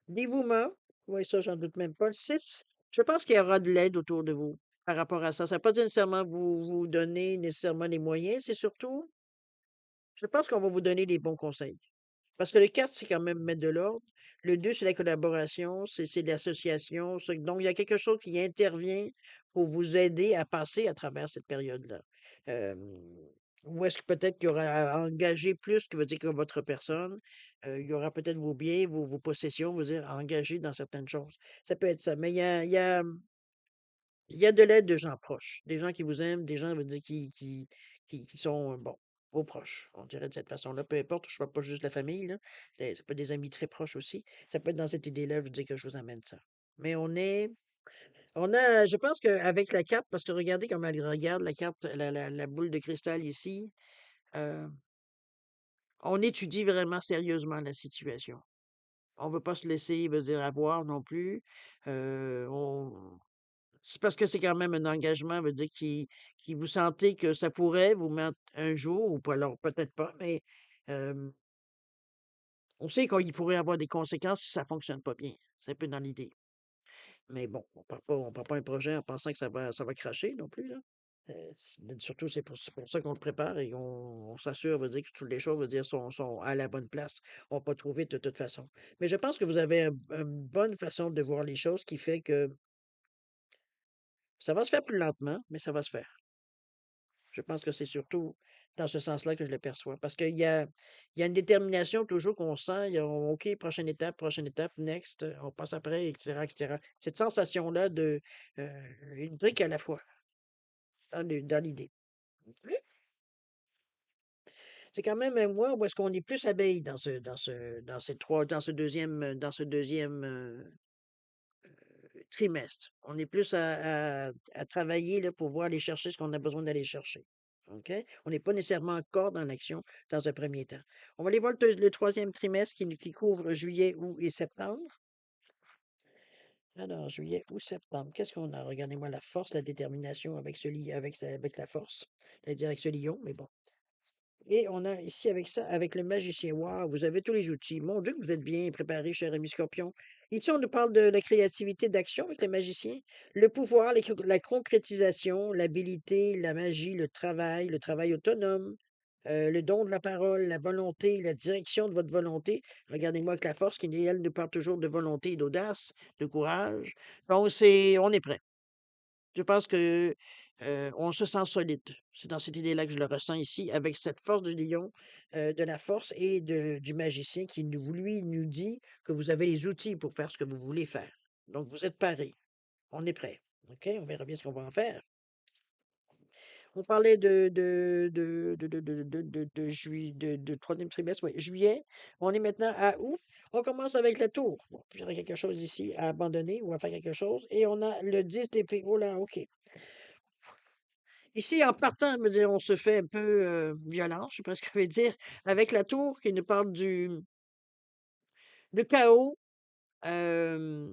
Dévouement. Oui, ça, j'en doute même pas. 6, je pense qu'il y aura de l'aide autour de vous par rapport à ça. Ça ne veut pas dire nécessairement vous donner nécessairement les moyens, c'est surtout, je pense qu'on va vous donner des bons conseils. Parce que le 4, c'est quand même mettre de l'ordre. Le 2, c'est la collaboration, c'est l'association. Donc, il y a quelque chose qui intervient pour vous aider à passer à travers cette période-là. Euh, ou est-ce que peut-être qu'il y aura à engager plus, qui veut dire que votre personne, il y aura peut-être vos biens, vos possessions, vous dire, à engager dans certaines choses. Ça peut être ça. Mais il y a de l'aide de gens proches, des gens qui vous aiment, des gens, veut dire, qui sont, bon, vos proches, on dirait de cette façon-là. Peu importe, je ne parle pas juste de la famille, là. Ça peut être des amis très proches aussi. Ça peut être dans cette idée-là, je vous dis que je vous amène ça. Mais je pense qu'avec la carte, parce que regardez comment elle regarde la carte, la boule de cristal ici, euh, on étudie vraiment sérieusement la situation. On ne veut pas se laisser, veut dire, avoir non plus. On, C'est parce que c'est quand même un engagement, veut dire qui vous sentez que ça pourrait vous mettre un jour, ou pas alors peut-être pas, mais on sait qu'il pourrait avoir des conséquences si ça fonctionne pas bien. C'est un peu dans l'idée. Mais bon, on part pas un projet en pensant que ça va cracher non plus, là. Surtout, c'est pour ça qu'on le prépare et on s'assure, veut dire que toutes les choses, veut dire, sont à la bonne place. On va pas trop vite de toute façon. Mais je pense que vous avez une bonne façon de voir les choses qui fait que ça va se faire plus lentement, mais ça va se faire. Je pense que c'est surtout dans ce sens-là que je le perçois. Parce qu'il y a une détermination toujours qu'on sent. Il y a, OK, prochaine étape, next, on passe après, etc., etc. Cette sensation-là de une brique à la fois, dans l'idée. Oui, c'est quand même un mois où est-ce qu'on est plus abeille dans ce deuxième trimestre. On est plus à travailler là, pour voir aller chercher ce qu'on a besoin d'aller chercher. OK? On n'est pas nécessairement encore dans l'action dans un premier temps. On va aller voir le troisième trimestre qui couvre juillet, août et septembre. Alors, juillet, août, septembre. Qu'est-ce qu'on a? Regardez-moi la force, la détermination avec la force. J'allais dire avec ce lion, mais bon. Et on a ici avec ça, avec le magicien. Waouh, vous avez tous les outils. Mon Dieu, que vous êtes bien préparé, cher ami Scorpion. Ici, on nous parle de la créativité d'action avec le magicien, le pouvoir, la concrétisation, l'habilité, la magie, le travail autonome, le don de la parole, la volonté, la direction de votre volonté. Regardez-moi avec la force qui, elle, nous parle toujours de volonté, d'audace, de courage. Donc, on est prêt. Je pense que, on se sent solide. C'est dans cette idée-là que je le ressens ici, avec cette force du lion, de la force et du magicien qui lui, nous dit que vous avez les outils pour faire ce que vous voulez faire. Donc vous êtes parés. On est prêt. OK? On verra bien ce qu'on va en faire. On parlait de 3e trimestre, oui, juillet. On est maintenant à août. On commence avec la tour. Bon, puis il y aurait quelque chose ici à abandonner ou à faire quelque chose. Et on a le 10 d'épée. Oh là, OK. Ici, en partant, je veux dire, on se fait un peu violence, je sais pas ce que ça veut dire, avec la tour qui nous parle de chaos, euh,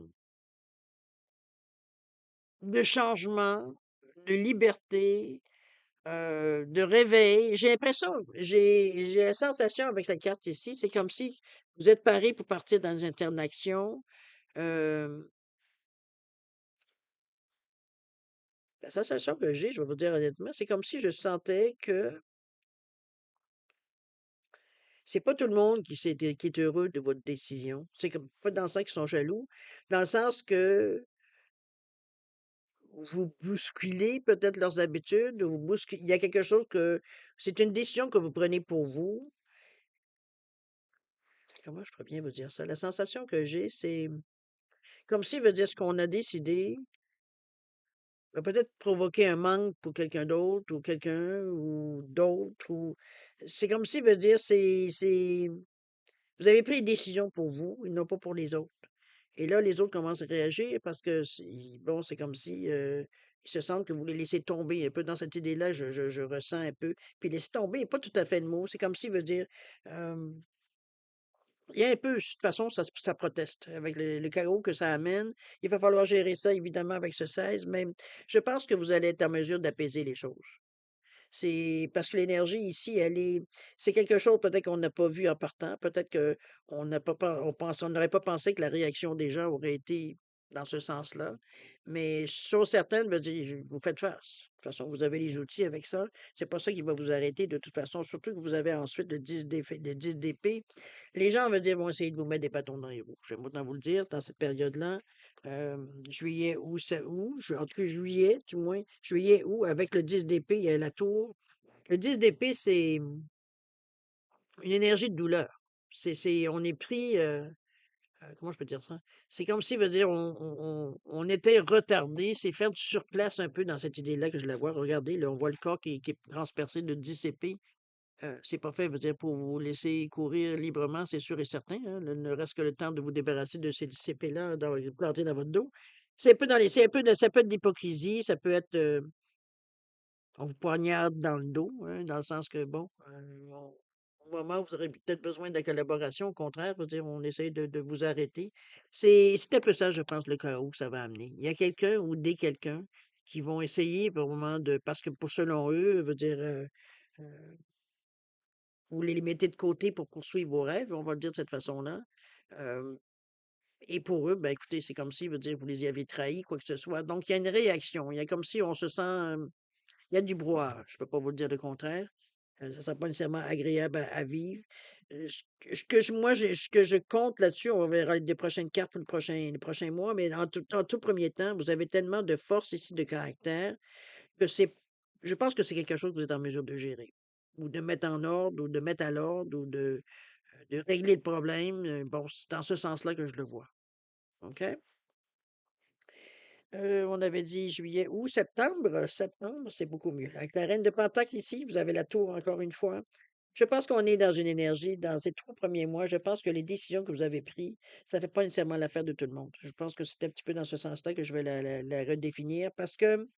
de changement, de liberté, de réveil. J'ai l'impression, j'ai la sensation avec la carte ici, c'est comme si vous êtes paré pour partir dans une interaction. Euh, la sensation que j'ai, je vais vous dire honnêtement, c'est comme si je sentais que c'est pas tout le monde qui est heureux de votre décision. C'est comme pas dans le sens qu'ils sont jaloux, dans le sens que vous bousculez peut-être leurs habitudes, il y a quelque chose que c'est une décision que vous prenez pour vous. Comment je pourrais bien vous dire ça? La sensation que j'ai, c'est comme s'il veut dire ce qu'on a décidé va peut-être provoquer un manque pour quelqu'un d'autre ou quelqu'un ou d'autres ou c'est comme s'il veut dire c'est vous avez pris une décision pour vous et non pas pour les autres. Et là, les autres commencent à réagir parce que bon, c'est comme si ils se sentent que vous les laissez tomber un peu dans cette idée-là, je ressens un peu. Puis laisser tomber n'est pas tout à fait le mot. C'est comme s'il veut dire euh, il y a un peu, de toute façon, ça proteste avec le chaos que ça amène. Il va falloir gérer ça, évidemment, avec ce 16, mais je pense que vous allez être en mesure d'apaiser les choses. C'est parce que l'énergie ici, c'est quelque chose peut-être qu'on n'a pas vu en partant. Peut-être qu'on n'a pas, on n'aurait pas pensé que la réaction des gens aurait été dans ce sens-là. Mais chose certaine, veut dire, vous faites face. De toute façon, vous avez les outils avec ça. C'est pas ça qui va vous arrêter de toute façon. Surtout que vous avez ensuite le 10 d'épée. Les gens, veut dire, vont essayer de vous mettre des bâtons dans les roues. J'aime autant vous le dire, dans cette période-là. Juillet, août, en tout cas juillet, du moins, juillet, août, avec le 10 d'épée, il y a la tour. Le 10 d'épée, c'est une énergie de douleur. On est pris, comment je peux dire ça? C'est comme si, veut dire, on était retardé, c'est faire du surplace un peu dans cette idée-là que je la vois. Regardez, là, on voit le corps qui est transpercé de 10 épées. C'est pas fait, veut dire, pour vous laisser courir librement, c'est sûr et certain, hein. Ne reste que le temps de vous débarrasser de ces 10 épées-là, plantées dans votre dos. C'est un peu ça peut être de l'hypocrisie, ça peut être, on vous poignarde dans le dos, hein, dans le sens que, bon, au moment où vous aurez peut-être besoin de la collaboration, au contraire, je veux dire, on essaie de vous arrêter. C'est un peu ça, je pense, le chaos que ça va amener. Il y a quelqu'un ou des quelqu'un qui vont essayer, au moment de, parce que pour selon eux, veut dire, euh, vous les mettez de côté pour poursuivre vos rêves, on va le dire de cette façon-là. Euh, et pour eux, ben écoutez, c'est comme si, veut dire, vous les y avez trahis, quoi que ce soit. Donc, il y a une réaction. Il y a comme si on se sent, il y a du brouhaha, je peux pas vous dire le contraire. Ça sera pas nécessairement agréable à vivre. Ce que je compte là-dessus, on verra les prochaines cartes pour les prochains mois, mais en tout premier temps, vous avez tellement de force ici de caractère que je pense que c'est quelque chose que vous êtes en mesure de gérer, ou de mettre en ordre, ou de mettre à l'ordre, ou de régler le problème. Bon, c'est dans ce sens-là que je le vois. OK? On avait dit juillet, août, septembre. Septembre, c'est beaucoup mieux. Avec la reine de Pentacle ici, vous avez la tour encore une fois. Je pense qu'on est dans une énergie, dans ces 3 premiers mois, je pense que les décisions que vous avez prises, ça ne fait pas nécessairement l'affaire de tout le monde. Je pense que c'est un petit peu dans ce sens-là que je vais la redéfinir parce que,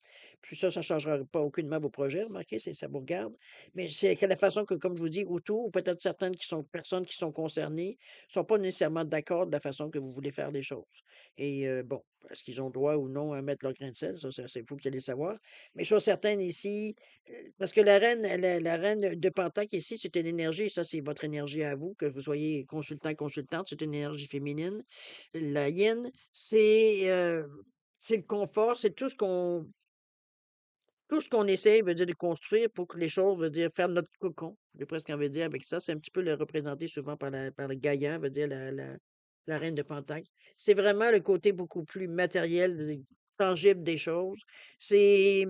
puis ça ne changera pas aucunement vos projets, remarquez, ça vous regarde. Mais c'est que la façon que, comme je vous dis, autour, ou peut-être certaines personnes qui sont concernées, ne sont pas nécessairement d'accord de la façon que vous voulez faire les choses. Et bon, est-ce qu'ils ont droit ou non à mettre leur grain de sel? Ça, c'est vous qui allez savoir. Mais chose certaine ici, parce que la reine de Pentacle ici, c'est une énergie, ça c'est votre énergie à vous, que vous soyez consultant, consultante, c'est une énergie féminine. La yin, c'est le confort, c'est tout ce qu'on essaie, veut dire, de construire pour que les choses, veut dire, faire notre cocon. J'ai presque envie de dire avec ça, c'est un petit peu le représenté souvent par le Gaïa, veut dire la reine de Pentacle. C'est vraiment le côté beaucoup plus matériel, tangible des choses. C'est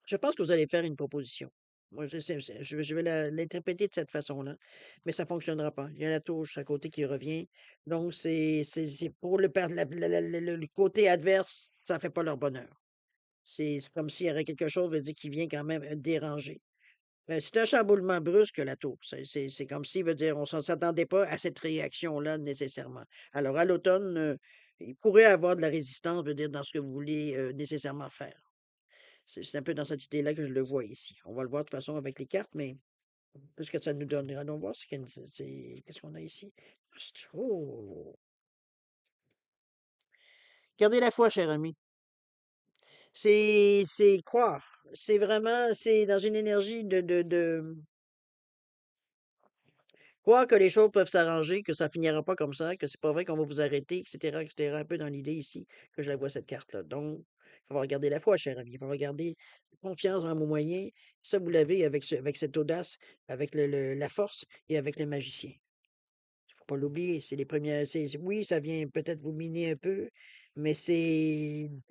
Je pense que vous allez faire une proposition. Moi, je vais l'interpréter de cette façon-là, mais ça ne fonctionnera pas. Il y a la touche à côté qui revient. Donc, c'est pour le côté adverse, ça ne fait pas leur bonheur. C'est comme s'il y aurait quelque chose, veut dire, qui vient quand même déranger. C'est un chamboulement brusque, la tour. C'est comme si, veut dire, on ne s'attendait pas à cette réaction-là nécessairement. Alors, à l'automne, il pourrait avoir de la résistance, veut dire, dans ce que vous voulez nécessairement faire. C'est un peu dans cette idée-là que je le vois ici. On va le voir de toute façon avec les cartes, mais ce que ça nous donne. Allons voir qu'est-ce qu'on a ici. Oh! Gardez la foi, cher ami. C'est croire. C'est dans une énergie de croire que les choses peuvent s'arranger, que ça finira pas comme ça, que c'est pas vrai qu'on va vous arrêter, etc., etc. Un peu dans l'idée ici que je la vois cette carte-là. Donc, il va falloir garder la foi, cher ami. Il va falloir garder confiance en vos moyens. Ça, vous l'avez avec cette audace, avec la force et avec le magicien. Il faut pas l'oublier. C'est les premières. Oui, ça vient peut-être vous miner un peu, mais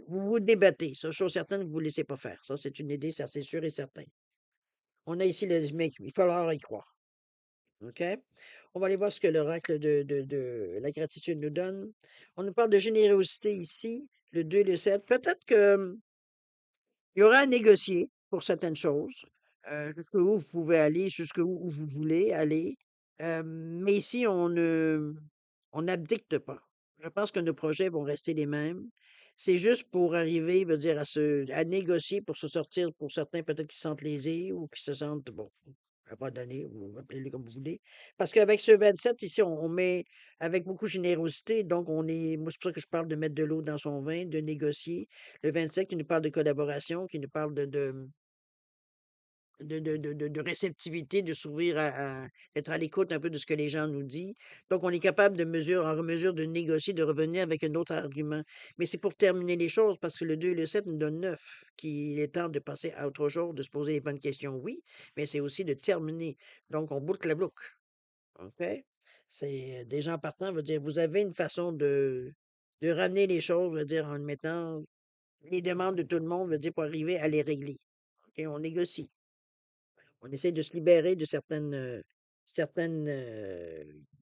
vous vous débattez. Ça, chose certaine, vous ne vous laissez pas faire. Ça, c'est une idée, ça, c'est sûr et certain. On a ici le mec, il va falloir y croire. OK? On va aller voir ce que l'oracle de la gratitude nous donne. On nous parle de générosité ici, le 2 et le 7. Peut-être que il y aura à négocier pour certaines choses, jusqu'où vous pouvez aller, jusqu'où vous voulez aller. Mais ici, on n'abdicte pas. Je pense que nos projets vont rester les mêmes. C'est juste pour arriver, veut dire, à négocier pour se sortir, pour certains, peut-être qui se sentent lésés ou qui se sentent, bon, abandonnés, ou appelez-le comme vous voulez. Parce qu'avec ce 27 ici, on met avec beaucoup de générosité, donc moi, c'est pour ça que je parle de mettre de l'eau dans son vin, de négocier. Le 27 qui nous parle de collaboration, qui nous parle de réceptivité, de s'ouvrir d'être à l'écoute un peu de ce que les gens nous disent. Donc, on est capable en mesure de négocier, de revenir avec un autre argument. Mais c'est pour terminer les choses, parce que le 2 et le 7 nous donnent 9, qu'il est temps de passer à autre chose, de se poser les bonnes questions, oui, mais c'est aussi de terminer. Donc, on boucle la boucle. OK? C'est des gens partants, veut dire, vous avez une façon de ramener les choses, veut dire, en mettant les demandes de tout le monde, veut dire, pour arriver à les régler. OK? On négocie. On essaie de se libérer de certaines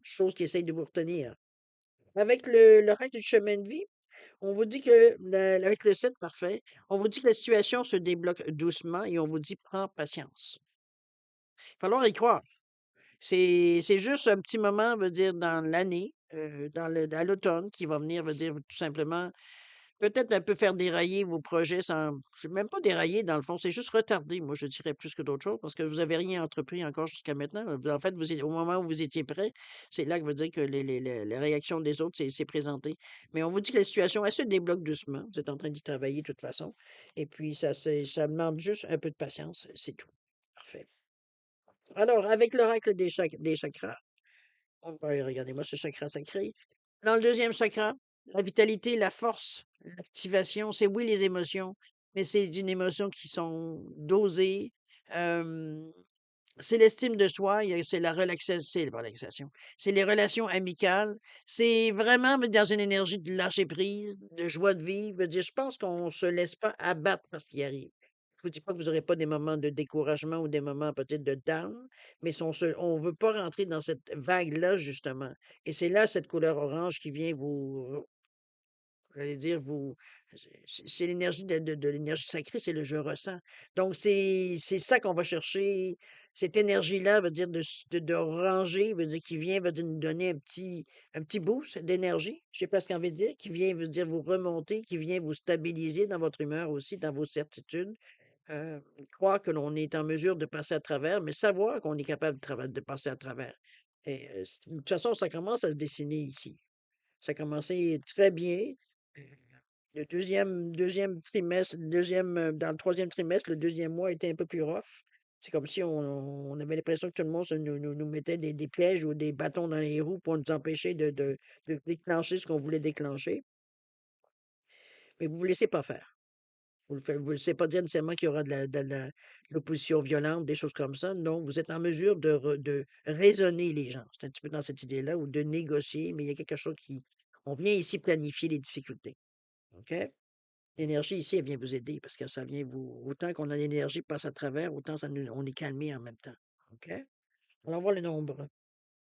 choses qui essayent de vous retenir. Avec le reste du chemin de vie, on vous dit que, avec le 7, parfait, on vous dit que la situation se débloque doucement et on vous dit prends patience. Il va falloir y croire. C'est juste un petit moment, veut dire, dans l'année, à l'automne, qui va venir, veut dire, tout simplement, peut-être un peu faire dérailler vos projets sans je même pas dérailler dans le fond, c'est juste retarder, moi je dirais plus que d'autres choses, parce que vous avez rien entrepris encore jusqu'à maintenant. En fait, au moment où vous étiez prêt, c'est là que veut dire que les réactions des autres s'est présentée. Mais on vous dit que la situation, elle se débloque doucement. Vous êtes en train d'y travailler de toute façon. Et puis ça demande juste un peu de patience, c'est tout. Parfait. Alors, avec l'oracle des chakras, regardez-moi ce chakra sacré. Dans le deuxième chakra, la vitalité, la force, l'activation, c'est oui les émotions, mais c'est une émotion qui sont dosées. euh, c'est l'estime de soi, c'est la relaxation, c'est la relaxation, c'est les relations amicales. C'est vraiment dans une énergie de lâcher prise, de joie de vivre. Je veux dire, je pense qu'on ne se laisse pas abattre par ce qui arrive. Je vous dis pas que vous n'aurez pas des moments de découragement ou des moments peut-être de down, mais si on veut pas rentrer dans cette vague-là, justement. Et c'est là cette couleur orange qui vient vous j'allais dire, c'est l'énergie de l'énergie sacrée, c'est le je ressens. Donc, c'est ça qu'on va chercher. Cette énergie-là veut dire de ranger, veut dire qui vient, veut dire nous donner un petit boost d'énergie, j'ai presque envie de dire, qui vient, veut dire vous remonter, qui vient vous stabiliser dans votre humeur aussi, dans vos certitudes. Croire que l'on est en mesure de passer à travers, mais savoir qu'on est capable de passer à travers. Et de toute façon, ça commence à se dessiner ici. Ça a commencé très bien. Heu, le deuxième trimestre, dans le troisième trimestre, le deuxième mois était un peu plus rough. C'est comme si on avait l'impression que tout le monde nous mettait des pièges ou des bâtons dans les roues pour nous empêcher de déclencher ce qu'on voulait déclencher. Mais vous ne vous laissez pas faire. Vous ne laissez pas dire nécessairement qu'il y aura de l'opposition violente, des choses comme ça. Non, vous êtes en mesure de raisonner les gens. C'est un petit peu dans cette idée-là, ou de négocier, mais il y a quelque chose qui on vient ici planifier les difficultés. OK? L'énergie ici, elle vient vous aider parce que ça vient vous autant qu'on a l'énergie passe à travers, autant on est calmé en même temps. OK? Allons voir le nombre.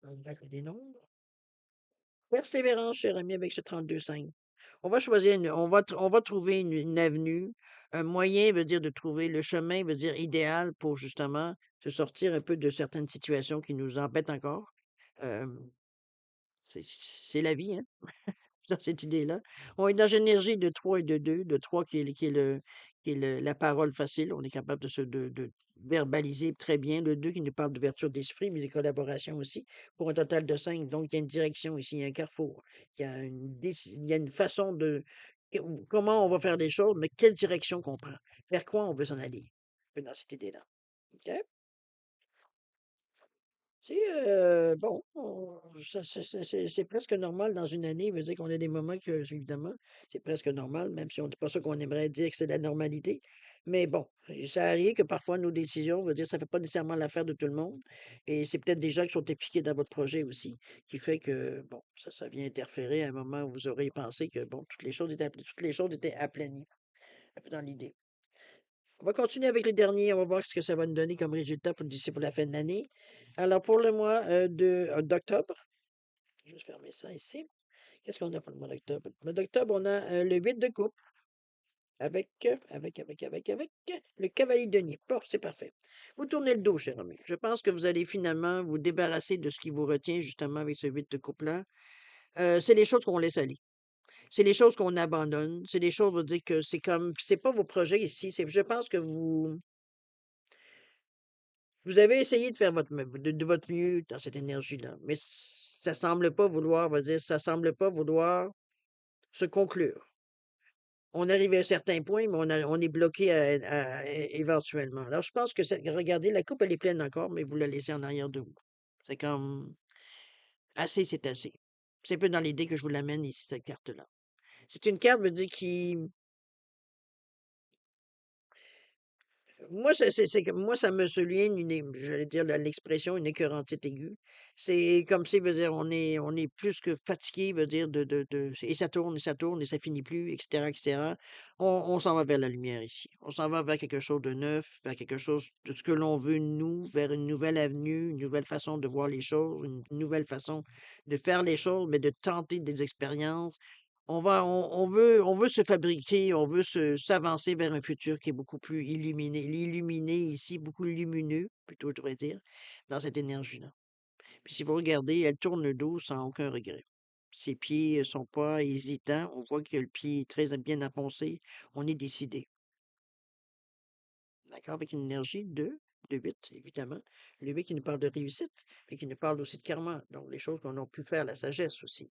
L'oracle des nombres. Persévérance, cher ami, avec ce 32-5. On va trouver une avenue, un moyen veut dire de trouver le chemin, veut dire idéal pour justement se sortir un peu de certaines situations qui nous embêtent encore. Euh, c'est la vie, hein? Dans cette idée-là. On est dans une énergie de 3 et de 2, de 3 qui est la parole facile. On est capable de verbaliser très bien. Le 2 qui nous parle d'ouverture d'esprit, mais de collaboration aussi, pour un total de 5. Donc, il y a une direction ici, il y a un carrefour. Il y a une façon comment on va faire des choses, mais quelle direction qu'on prend. Vers quoi on veut s'en aller. Un peu dans cette idée-là. OK? C'est, bon, c'est presque normal dans une année. Veut dire qu'on a des moments que, évidemment, c'est presque normal, même si on n'est pas sûr qu'on aimerait dire que c'est la normalité. Mais bon, ça arrive que parfois nos décisions, veut dire, ça fait pas nécessairement l'affaire de tout le monde. Et c'est peut-être des gens qui sont impliqués dans votre projet aussi, qui fait que, bon, ça vient interférer à un moment où vous aurez pensé que, bon, toutes les choses étaient aplanies, un peu dans l'idée. On va continuer avec le dernier. On va voir ce que ça va nous donner comme résultat d'ici pour la fin de l'année. Alors, pour le mois d'octobre, je vais juste fermer ça ici. Qu'est-ce qu'on a pour le mois d'octobre? Le mois d'octobre, on a le 8 de coupe avec le cavalier de denier. Bon, c'est parfait. Vous tournez le dos, cher ami. Je pense que vous allez finalement vous débarrasser de ce qui vous retient justement avec ce 8 de coupe-là. C'est les choses qu'on laisse aller. C'est les choses qu'on abandonne. C'est des choses, vous dire que c'est comme, c'est pas vos projets ici. Je pense que vous avez essayé de faire de votre mieux dans cette énergie-là, mais ça semble pas vouloir, on va dire, ça semble pas vouloir se conclure. On arrive à un certain point, mais on est bloqué éventuellement. Alors, je pense que regardez, la coupe, elle est pleine encore, mais vous la laissez en arrière de vous. C'est comme assez, c'est assez. C'est un peu dans l'idée que je vous l'amène ici, cette carte-là. C'est une carte, veut dire, qui, moi, c'est que moi, ça me souligne j'allais dire l'expression, une écœurantite aiguë. C'est comme si, veut dire, on est plus que fatigué, veut dire, et ça tourne, et ça tourne, et ça finit plus, etc., etc. On s'en va vers la lumière ici. On s'en va vers quelque chose de neuf, vers quelque chose de ce que l'on veut, nous, vers une nouvelle avenue, une nouvelle façon de voir les choses, une nouvelle façon de faire les choses, mais de tenter des expériences. On veut se fabriquer, on veut s'avancer vers un futur qui est beaucoup plus illuminé ici, beaucoup lumineux, plutôt, je devrais dire, dans cette énergie-là. Puis si vous regardez, elle tourne le dos sans aucun regret. Ses pieds sont pas hésitants. On voit que le pied est très bien enfoncé. On est décidé. D'accord? Avec une énergie de 8, évidemment. Le 8 qui nous parle de réussite, mais qui nous parle aussi de karma. Donc, les choses qu'on a pu faire, la sagesse aussi.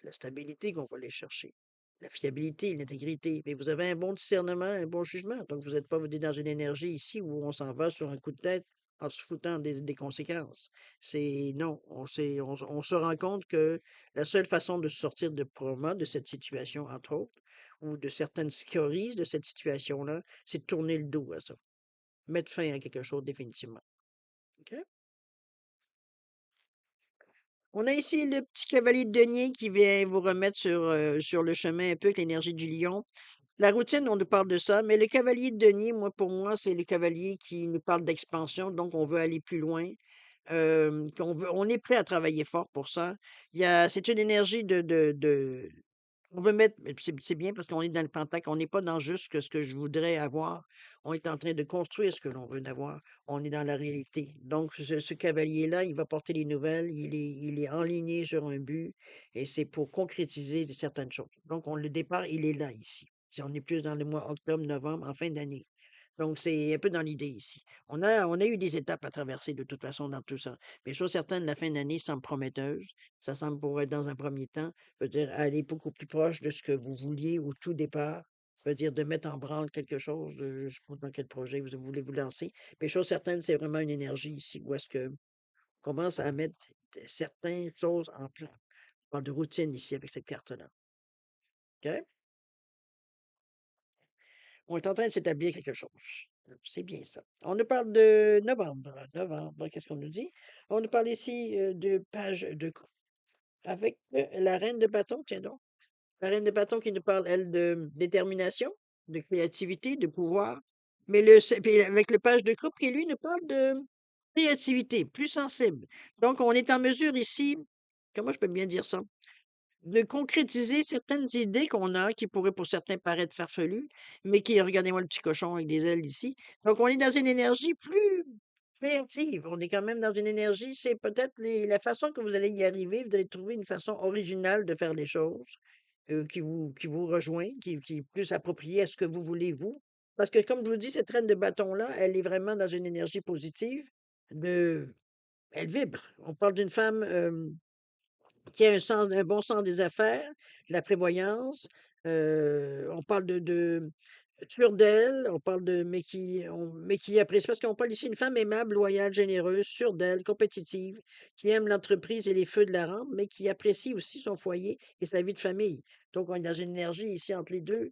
La stabilité qu'on va aller chercher, la fiabilité, l'intégrité. Mais vous avez un bon discernement, un bon jugement. Donc, vous n'êtes pas dans une énergie ici où on s'en va sur un coup de tête en se foutant des conséquences. C'est non, on se rend compte que la seule façon de se sortir probablement de cette situation, entre autres, ou de certaines scories de cette situation-là, c'est de tourner le dos à ça. Mettre fin à quelque chose définitivement. OK? On a ici le petit cavalier de denier qui vient vous remettre sur le chemin un peu avec l'énergie du lion. La routine, on nous parle de ça, mais le cavalier de denier, moi, pour moi, c'est le cavalier qui nous parle d'expansion, donc on veut aller plus loin, on est prêt à travailler fort pour ça. C'est une énergie on veut mettre, mais c'est bien parce qu'on est dans le pentacle, on n'est pas dans juste ce que je voudrais avoir. On est en train de construire ce que l'on veut avoir. On est dans la réalité. Donc, ce cavalier-là, il va porter les nouvelles, il est enligné sur un but et c'est pour concrétiser certaines choses. Donc, le départ, il est là ici. Si on est plus dans le mois octobre, novembre, en fin d'année. Donc, c'est un peu dans l'idée ici. On a eu des étapes à traverser de toute façon dans tout ça. Mais chose certaine, la fin d'année semble prometteuse. Ça semble pour être dans un premier temps, veut dire aller beaucoup plus proche de ce que vous vouliez au tout départ. Veut dire de mettre en branle quelque chose, je ne sais pas dans quel projet vous voulez vous lancer. Mais chose certaine, c'est vraiment une énergie ici où est-ce que on commence à mettre certaines choses en plan. On parle de routine ici avec cette carte-là. OK? On est en train de s'établir quelque chose. C'est bien ça. On nous parle de novembre. Novembre, qu'est-ce qu'on nous dit? On nous parle ici de page de coupe avec la reine de bâton, tiens donc. La reine de bâton qui nous parle, elle, de détermination, de créativité, de pouvoir. Mais puis avec le page de coupe qui, lui, nous parle de créativité, plus sensible. Donc, on est en mesure ici, comment je peux bien dire ça? De concrétiser certaines idées qu'on a, qui pourraient pour certains paraître farfelues, mais qui regardez-moi le petit cochon avec des ailes ici. Donc on est dans une énergie plus créative. On est quand même dans une énergie, c'est peut-être la façon que vous allez y arriver, vous allez trouver une façon originale de faire les choses, qui vous rejoint, qui est plus appropriée à ce que vous voulez, vous. Parce que comme je vous dis, cette reine de bâton-là, elle est vraiment dans une énergie positive, de elle vibre. On parle d'une femme, qui a un bon sens des affaires, de la prévoyance. On parle de sûre d'elle, on parle mais qui apprécie, parce qu'on parle ici d'une femme aimable, loyale, généreuse, sûre d'elle, compétitive, qui aime l'entreprise et les feux de la rampe, mais qui apprécie aussi son foyer et sa vie de famille. Donc, on est dans une énergie ici entre les deux.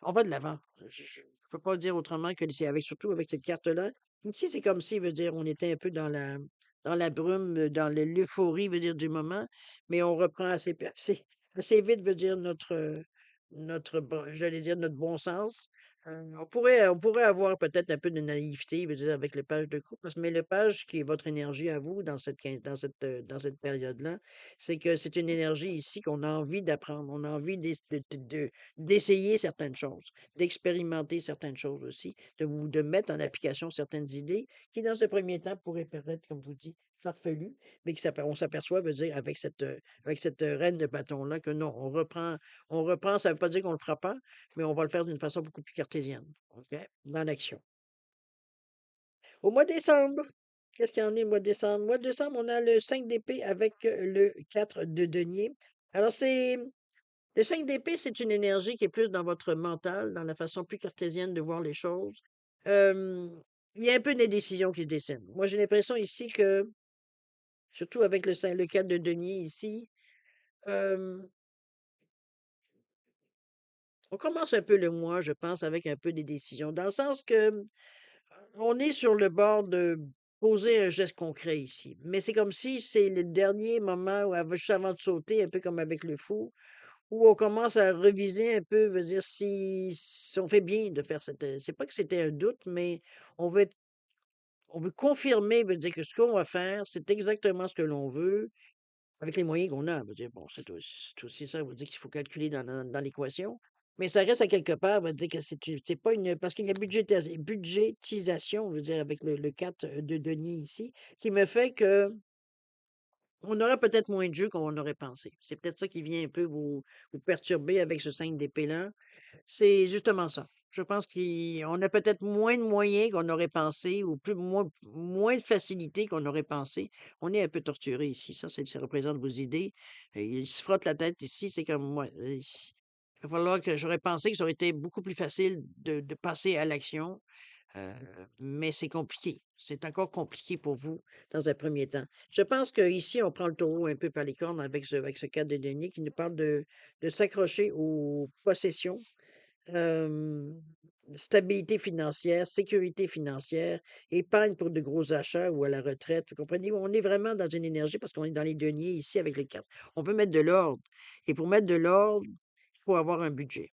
On va de l'avant. Je ne peux pas dire autrement que c'est surtout avec cette carte-là. Ici, c'est comme si, veut dire, on était un peu dans la brume, dans l'euphorie, veut dire, du moment, mais on reprend assez vite, veut dire, j'allais dire, notre bon sens. On pourrait avoir peut-être un peu de naïveté, veut dire, avec le page de coupe, mais le page qui est votre énergie à vous dans cette période-là, c'est que c'est une énergie ici qu'on a envie d'apprendre, on a envie d'essayer certaines choses, d'expérimenter certaines choses aussi, de mettre en application certaines idées qui, dans ce premier temps, pourraient paraître, comme vous dites, farfelues, mais on s'aperçoit, veut dire, avec cette reine de bâton-là, que non, on reprend, ça ne veut pas dire qu'on ne le fera pas, mais on va le faire d'une façon beaucoup plus cartésienne, OK? Dans l'action. Au mois de décembre, qu'est-ce qu'il y en est au mois de décembre? Au mois de décembre, on a le 5 d'épée avec le 4 de denier. Alors, Le 5 d'épée, c'est une énergie qui est plus dans votre mental, dans la façon plus cartésienne de voir les choses. Hem, il y a un peu des décisions qui se dessinent. Moi, j'ai l'impression ici que, surtout avec le 4 de denier ici, hem, on commence un peu le mois, je pense, avec un peu des décisions. Dans le sens que, on est sur le bord de poser un geste concret ici. Mais c'est comme si c'est le dernier moment où juste avant de sauter, un peu comme avec le fou, où on commence à reviser un peu, veut dire si on fait bien de faire cette, c'est pas que c'était un doute, mais on veut être on veut confirmer, veut dire que ce qu'on va faire, c'est exactement ce que l'on veut, avec les moyens qu'on a. Veut dire, bon, c'est aussi ça, veut dire qu'il faut calculer dans l'équation. Mais ça reste à quelque part, veut dire que c'est pas une. Parce qu'il y a budgétisation, veut dire, avec le 4 de denier ici, qui me fait que on aurait peut-être moins de jeux qu'on aurait pensé. C'est peut-être ça qui vient un peu vous perturber avec ce 5 d'épée-là. C'est justement ça. Je pense qu'on a peut-être moins de moyens qu'on aurait pensé ou moins de facilité qu'on aurait pensé. On est un peu torturé ici. Ça représente vos idées. Il se frotte la tête ici. C'est comme moi. Il va falloir que j'aurais pensé que ça aurait été beaucoup plus facile de passer à l'action. Heu, mais c'est compliqué. C'est encore compliqué pour vous dans un premier temps. Je pense qu'ici, on prend le taureau un peu par les cornes avec ce cadre de denier qui nous parle de s'accrocher aux possessions, hem, stabilité financière, sécurité financière, épargne pour de gros achats ou à la retraite. Vous comprenez? On est vraiment dans une énergie parce qu'on est dans les deniers ici avec les cartes. On veut mettre de l'ordre et pour mettre de l'ordre, il faut avoir un budget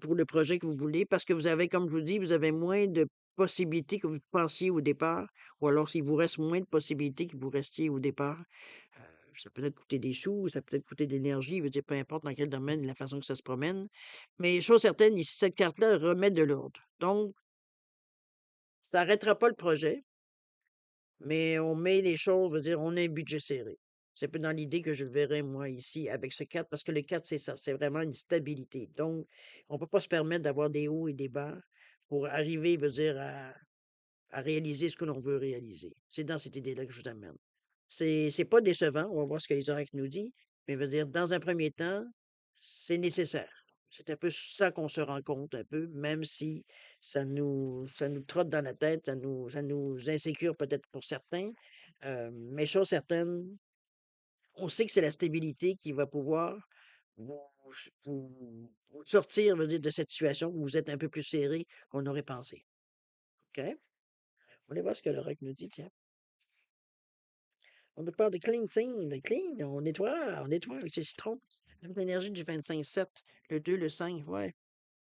pour le projet que vous voulez, parce que vous avez, comme je vous dis, vous avez moins de possibilités que vous pensiez au départ, ou alors s'il vous reste moins de possibilités que vous restiez au départ. Euh, Ça peut être coûter des sous, ça peut être coûter de l'énergie, je veux dire, peu importe dans quel domaine, la façon que ça se promène. Mais chose certaine, ici, cette carte-là remet de l'ordre. Donc, ça n'arrêtera pas le projet, mais on met les choses, je veux dire, on a un budget serré. C'est un peu dans l'idée que je le verrais, moi, ici, avec ce 4, parce que le 4, c'est ça, c'est vraiment une stabilité. Donc, on ne peut pas se permettre d'avoir des hauts et des bas pour arriver, je veux dire, à réaliser ce que l'on veut réaliser. C'est dans cette idée-là que je vous amène. C'est pas décevant, on va voir ce que les oracles nous disent, mais je veux dire, dans un premier temps, c'est nécessaire. C'est un peu ça qu'on se rend compte un peu, même si ça nous trotte dans la tête, ça nous insécure peut-être pour certains. Mais chose certaine, on sait que c'est la stabilité qui va pouvoir vous, vous sortir, je veux dire, de cette situation où vous êtes un peu plus serré qu'on aurait pensé. OK? On va aller voir ce que l'oracle nous dit, tiens. On nous parle de cleansing, de clean, on nettoie avec ces citrons. Avec l'énergie du 25-7, le 2, le 5, ouais.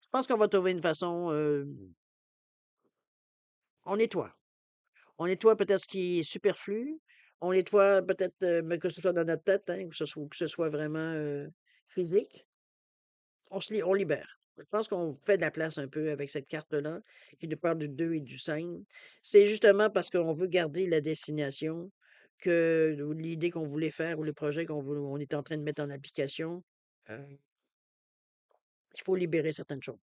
Je pense qu'on va trouver une façon, on nettoie. On nettoie peut-être ce qui est superflu. On nettoie peut-être, mais que ce soit dans notre tête, hein, que ce soit vraiment physique. On libère. Je pense qu'on fait de la place un peu avec cette carte-là, qui nous parle du 2 et du 5. C'est justement parce qu'on veut garder la destination que ou l'idée qu'on voulait faire ou le projet on est en train de mettre en application, euh, il faut libérer certaines choses.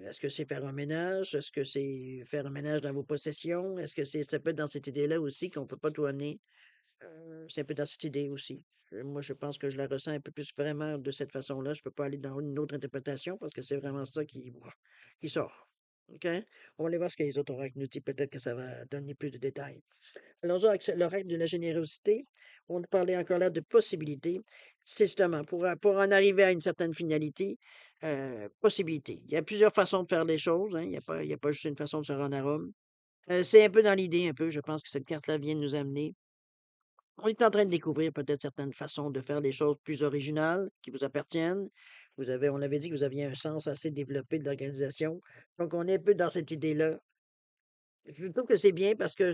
Est-ce que c'est faire un ménage? Est-ce que c'est faire un ménage dans vos possessions? Est-ce que ça peut être dans cette idée-là aussi qu'on ne peut pas tout amener? C'est un peu dans cette idée aussi. Moi, je pense que je la ressens un peu plus vraiment de cette façon-là. Je peux pas aller dans une autre interprétation parce que c'est vraiment ça qui sort. OK? On va aller voir ce que les autres oracles nous disent. Peut-être que ça va donner plus de détails. Allons-y avec l'oracle de la générosité. On parlait encore là de possibilités. C'est justement pour en arriver à une certaine finalité, possibilité. Il y a plusieurs façons de faire les choses. Hein. Il y a pas juste une façon de se rendre à Rome. C'est un peu dans l'idée, un peu. Je pense que cette carte-là vient de nous amener. On est en train de découvrir peut-être certaines façons de faire les choses plus originales, qui vous appartiennent. On avait dit que vous aviez un sens assez développé de l'organisation. Donc, on est un peu dans cette idée-là. Je trouve que c'est bien parce que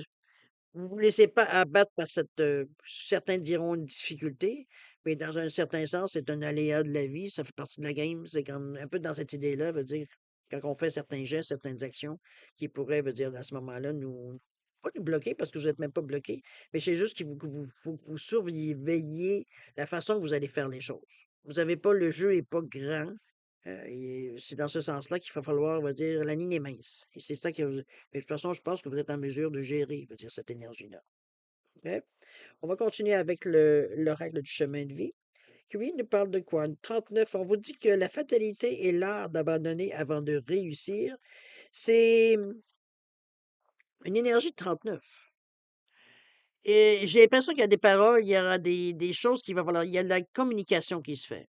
vous vous laissez pas abattre par certains diront une difficulté, mais dans un certain sens, c'est un aléa de la vie, ça fait partie de la game. C'est comme un peu dans cette idée-là, veut dire, quand on fait certains gestes, certaines actions qui pourraient, veut dire, à ce moment-là, pas nous bloquer parce que vous n'êtes même pas bloqué, mais c'est juste que vous, faut que vous surveilliez la façon que vous allez faire les choses. Vous avez pas, le jeu est pas grand. Et c'est dans ce sens-là qu'il va falloir, on va dire, la ligne est mince. Et c'est ça que mais de toute façon, je pense que vous êtes en mesure de gérer, je veux dire, cette énergie-là. OK? On va continuer avec l'oracle du chemin de vie, Oui, il nous parle de quoi? 39, on vous dit que la fatalité est l'art d'abandonner avant de réussir. C'est une énergie de 39. Et j'ai l'impression qu'il y a des paroles, il y aura des choses qu'il va falloir, il y a de la communication qui se fait.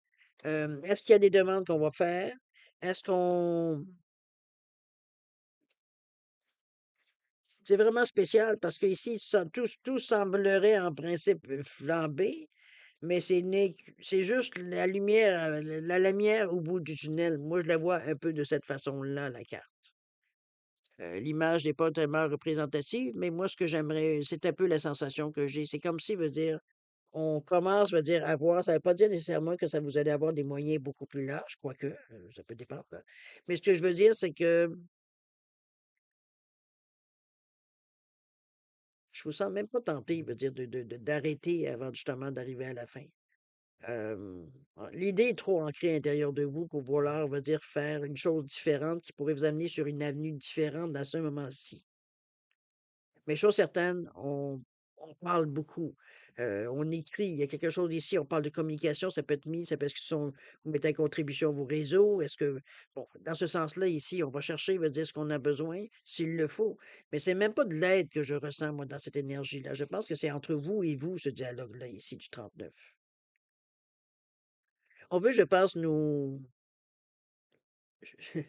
Est-ce qu'il y a des demandes qu'on va faire? Est-ce qu'on C'est vraiment spécial parce qu'ici, tout semblerait en principe flamber, mais c'est juste la lumière, la lumière au bout du tunnel. Moi, je la vois un peu de cette façon-là, la carte. L'image n'est pas tellement représentative, mais moi, ce que j'aimerais, c'est un peu la sensation que j'ai. C'est comme si, veut dire, on commence, veut dire, à voir, ça veut pas dire nécessairement que ça vous allez avoir des moyens beaucoup plus larges, quoique, ça peut dépendre, hein. Mais ce que je veux dire, c'est que je vous sens même pas tenté, veut dire, d'arrêter avant justement d'arriver à la fin. L'idée est trop ancrée à l'intérieur de vous pour vouloir, veut dire, faire une chose différente qui pourrait vous amener sur une avenue différente dans ce moment-ci. Mais chose certaine, on parle beaucoup, on écrit, il y a quelque chose ici, on parle de communication, ça peut être mis, ça peut être que vous mettez en contribution vos réseaux, est-ce que bon, dans ce sens-là, ici, on va chercher, veut dire ce qu'on a besoin, s'il le faut. Mais c'est même pas de l'aide que je ressens, moi, dans cette énergie-là. Je pense que c'est entre vous et vous, ce dialogue-là, ici, du 39. On veut, je pense,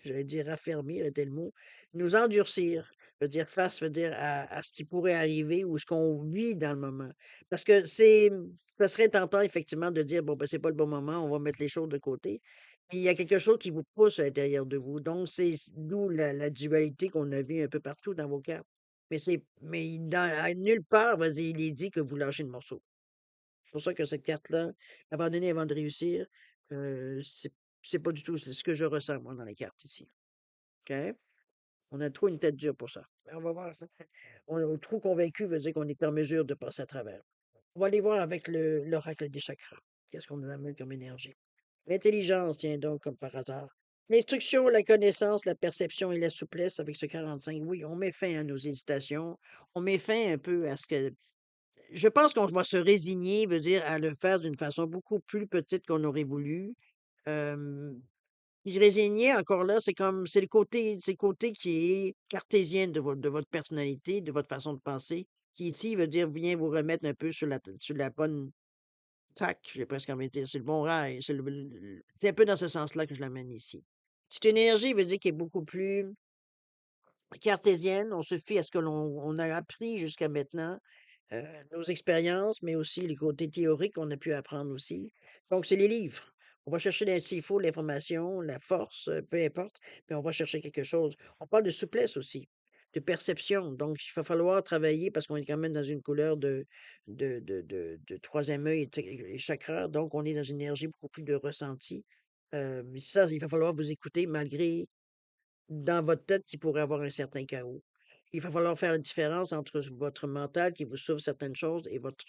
j'allais dire raffermir était le mot, nous endurcir, veut dire face, veut dire à ce qui pourrait arriver ou ce qu'on vit dans le moment. Parce que ça serait tentant effectivement de dire, bon, ben, c'est pas le bon moment, on va mettre les choses de côté. Il y a quelque chose qui vous pousse à l'intérieur de vous. Donc, d'où la dualité qu'on a vue un peu partout dans vos cartes. À nulle part, vas-y, il est dit que vous lâchez le morceau. C'est pour ça que cette carte-là, abandonner avant de réussir, c'est pas du tout c'est ce que je ressens, moi, dans les cartes ici. OK? On a trop une tête dure pour ça. Mais on va voir ça. On est trop convaincu veut dire qu'on est en mesure de passer à travers. On va aller voir avec l'oracle des chakras. Qu'est-ce qu'on nous amène comme énergie? L'intelligence, tiens donc, comme par hasard. L'instruction, la connaissance, la perception et la souplesse avec ce 45. Oui, on met fin à nos hésitations. On met fin un peu à ce que je pense qu'on va se résigner, veut dire, à le faire d'une façon beaucoup plus petite qu'on aurait voulu. Hem, Puis résigner, encore là, c'est le côté qui est cartésien de votre personnalité, de votre façon de penser, qui ici veut dire vient vous remettre un peu sur la bonne track, j'ai presque envie de dire, sur le bon rail. C'est un peu dans ce sens-là que je l'amène ici. C'est une énergie, veut dire, qui est beaucoup plus cartésienne. On se fie à ce que l'on a appris jusqu'à maintenant. Nos expériences, mais aussi les côtés théoriques qu'on a pu apprendre aussi. Donc, c'est les livres. On va chercher s'il faut l'information, la force, peu importe, mais on va chercher quelque chose. On parle de souplesse aussi, de perception. Donc, il va falloir travailler parce qu'on est quand même dans une couleur de troisième œil et chakra. Donc, on est dans une énergie beaucoup plus de ressenti. Mais ça, il va falloir vous écouter malgré dans votre tête qui pourrait avoir un certain chaos. Il va falloir faire la différence entre votre mental qui vous souffre certaines choses et votre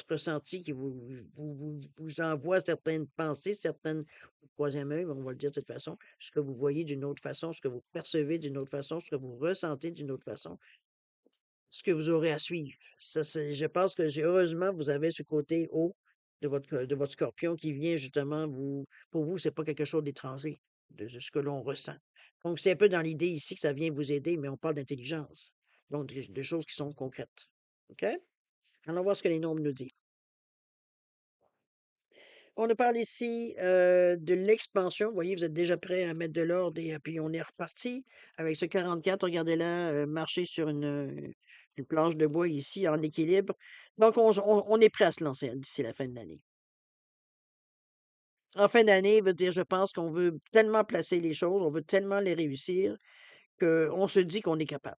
ressenti qui vous envoie certaines pensées, certaines au troisième œil, on va le dire de cette façon, ce que vous voyez d'une autre façon, ce que vous percevez d'une autre façon, ce que vous ressentez d'une autre façon, ce que vous aurez à suivre. Ça, je pense que heureusement, vous avez ce côté haut de votre scorpion qui vient justement pour vous, c'est pas quelque chose d'étranger, de ce que l'on ressent. Donc, c'est un peu dans l'idée ici que ça vient vous aider, mais on parle d'intelligence. Donc, de choses qui sont concrètes. OK? Allons voir ce que les nombres nous disent. On nous parle ici de l'expansion. Vous voyez, vous êtes déjà prêt à mettre de l'ordre et puis on est reparti avec ce 44. Regardez-là, marcher sur une planche de bois ici en équilibre. Donc, on est prêt à se lancer d'ici la fin de l'année. En fin d'année, veut dire, je pense qu'on veut tellement placer les choses, on veut tellement les réussir qu'on se dit qu'on est capable.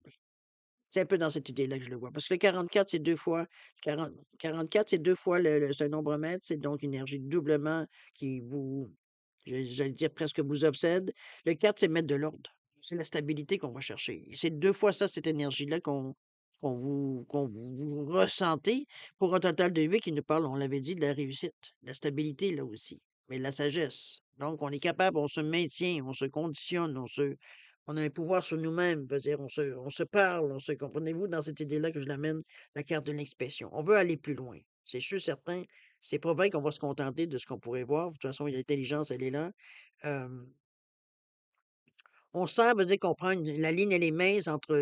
C'est un peu dans cette idée-là que je le vois. Parce que le 44, c'est 2 fois 44, c'est 2 fois ce nombre mètre, c'est donc une énergie doublement qui j'allais dire presque vous obsède. Le 4, c'est mettre de l'ordre. C'est la stabilité qu'on va chercher. Et c'est 2 fois ça, cette énergie-là qu'on vous ressentez pour un total de 8 qui nous parle, on l'avait dit, de la réussite, de la stabilité là aussi, mais de la sagesse. Donc on est capable, on se maintient, on se conditionne, on a un pouvoir sur nous-mêmes, veut dire on se parle, comprenez-vous dans cette idée-là que je l'amène, la carte de l'expression. On veut aller plus loin. C'est sûr certain, C'est pas vrai qu'on va se contenter de ce qu'on pourrait voir. De toute façon, l'intelligence, elle est là. Euh, On sent, veut dire qu'on prend la ligne, elle est mince entre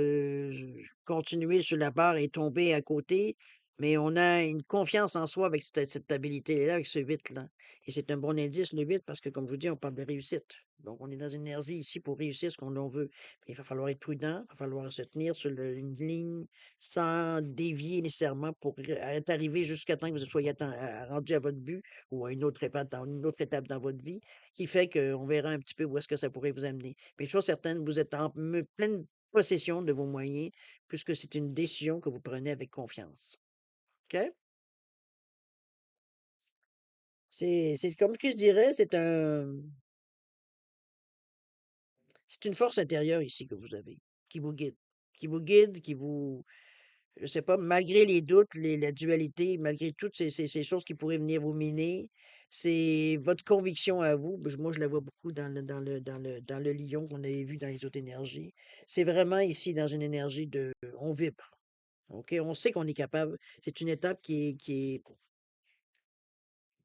continuer sur la barre et tomber à côté, mais on a une confiance en soi avec cette stabilité-là, avec ce 8 là. Et c'est un bon indice, le 8, parce que, comme je vous dis, on parle de réussite. Donc, on est dans une énergie ici pour réussir ce qu'on en veut. Mais il va falloir être prudent, il va falloir se tenir sur une ligne sans dévier nécessairement pour être arrivé jusqu'à temps que vous soyez rendu à votre but ou à une autre étape dans votre vie, qui fait qu'on verra un petit peu où est-ce que ça pourrait vous amener. Mais chose certaine, vous êtes en pleine possession de vos moyens, puisque c'est une décision que vous prenez avec confiance. OK? C'est comme que je dirais, c'est une force intérieure ici que vous avez, qui vous guide. Qui vous guide, je sais pas, malgré les doutes, la dualité, malgré toutes ces choses qui pourraient venir vous miner, c'est votre conviction à vous. Moi, je la vois beaucoup dans le lion qu'on avait vu dans les autres énergies. C'est vraiment ici dans une énergie on vibre. OK? On sait qu'on est capable. C'est une étape qui est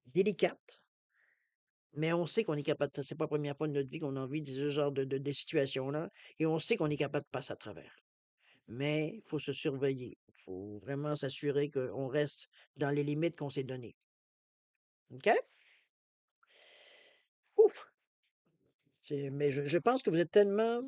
délicate, mais on sait qu'on est capable. C'est pas la première fois de notre vie qu'on a envie de ce genre de situation-là. Et on sait qu'on est capable de passer à travers. Mais il faut se surveiller. Il faut vraiment s'assurer qu'on reste dans les limites qu'on s'est données. OK? Ouf! Mais je pense que vous êtes tellement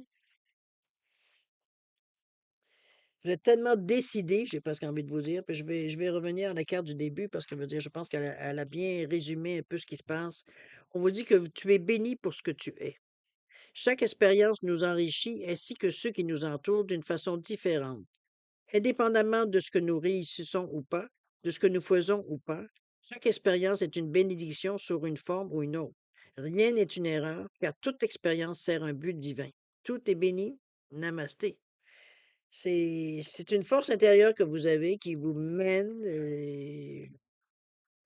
décidé, j'ai presque envie de vous dire, puis je vais revenir à la carte du début parce que je pense qu'elle a bien résumé un peu ce qui se passe. On vous dit que tu es béni pour ce que tu es. Chaque expérience nous enrichit ainsi que ceux qui nous entourent d'une façon différente. Indépendamment de ce que nous réussissons ou pas, de ce que nous faisons ou pas, chaque expérience est une bénédiction sur une forme ou une autre. Rien n'est une erreur, car toute expérience sert un but divin. Tout est béni. Namasté. C'est une force intérieure que vous avez qui vous mène.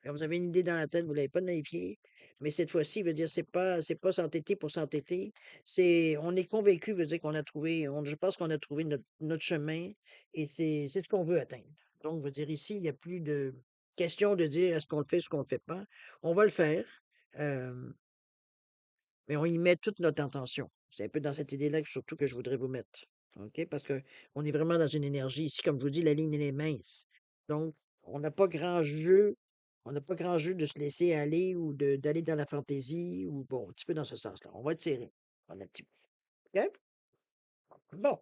Quand vous avez une idée dans la tête, vous ne l'avez pas dans les pieds. Mais cette fois-ci, veut dire, c'est pas s'entêter pour s'entêter. On est convaincu, veut dire qu'on a trouvé, je pense qu'on a trouvé notre chemin et c'est ce qu'on veut atteindre. Donc, veut dire, ici, il n'y a plus de question de dire est-ce qu'on le fait, est-ce qu'on ne le fait pas. On va le faire, euh, mais on y met toute notre intention. C'est un peu dans cette idée-là surtout que je voudrais vous mettre. OK? Parce qu'on est vraiment dans une énergie. Ici, comme je vous dis, la ligne, elle est mince. Donc, on n'a pas grand jeu. On n'a pas grand jeu de se laisser aller ou d'aller dans la fantaisie ou bon, un petit peu dans ce sens-là. On va être serré. On a un petit peu. OK? Bon.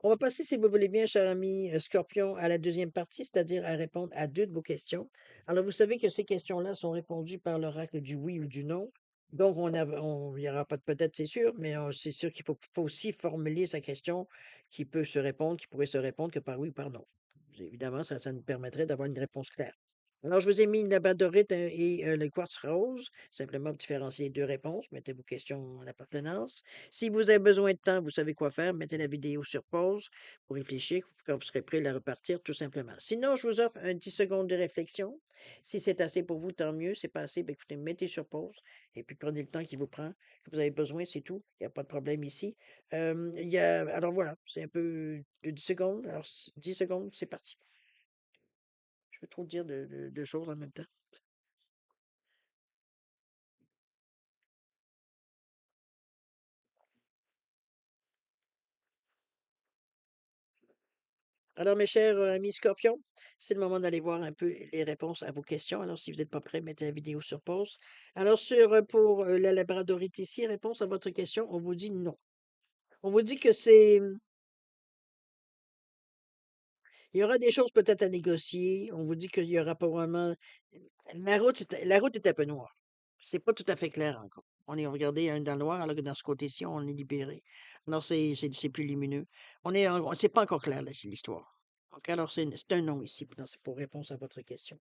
On va passer, si vous voulez bien, cher ami Scorpion, à la deuxième partie, c'est-à-dire à répondre à deux de vos questions. Alors, vous savez que ces questions-là sont répondues par l'oracle du oui ou du non. Donc, il n'y aura pas de peut-être, c'est sûr, mais c'est sûr qu'il faut aussi formuler sa question qui pourrait se répondre que par oui ou par non. Évidemment, ça nous permettrait d'avoir une réponse claire. Alors, je vous ai mis une labradorite et le quartz rose, simplement pour différencier les deux réponses. Mettez vos questions en appartenance. Si vous avez besoin de temps, vous savez quoi faire. Mettez la vidéo sur pause pour réfléchir quand vous serez prêt à la repartir, tout simplement. Sinon, je vous offre un 10 secondes de réflexion. Si c'est assez pour vous, tant mieux. C'est pas assez, ben, écoutez, mettez sur pause et puis prenez le temps qui vous prend, que vous avez besoin, c'est tout. Il n'y a pas de problème ici. Alors voilà, c'est un peu de 10 secondes. Alors, 10 secondes, c'est parti. Je veux trop dire de choses en même temps. Alors, mes chers amis Scorpions, c'est le moment d'aller voir un peu les réponses à vos questions. Alors, si vous n'êtes pas prêts, mettez la vidéo sur pause. Alors, pour la labradorite ici, réponse à votre question, on vous dit non. On vous dit que il y aura des choses peut-être à négocier. On vous dit qu'il y aura pas vraiment. La route est un peu noire. C'est pas tout à fait clair encore. On est regardé dans le noir, alors que dans ce côté-ci, on est libéré. Alors, c'est plus lumineux. C'est pas encore clair, là, c'est l'histoire. OK, alors c'est un non ici, c'est pour réponse à votre question.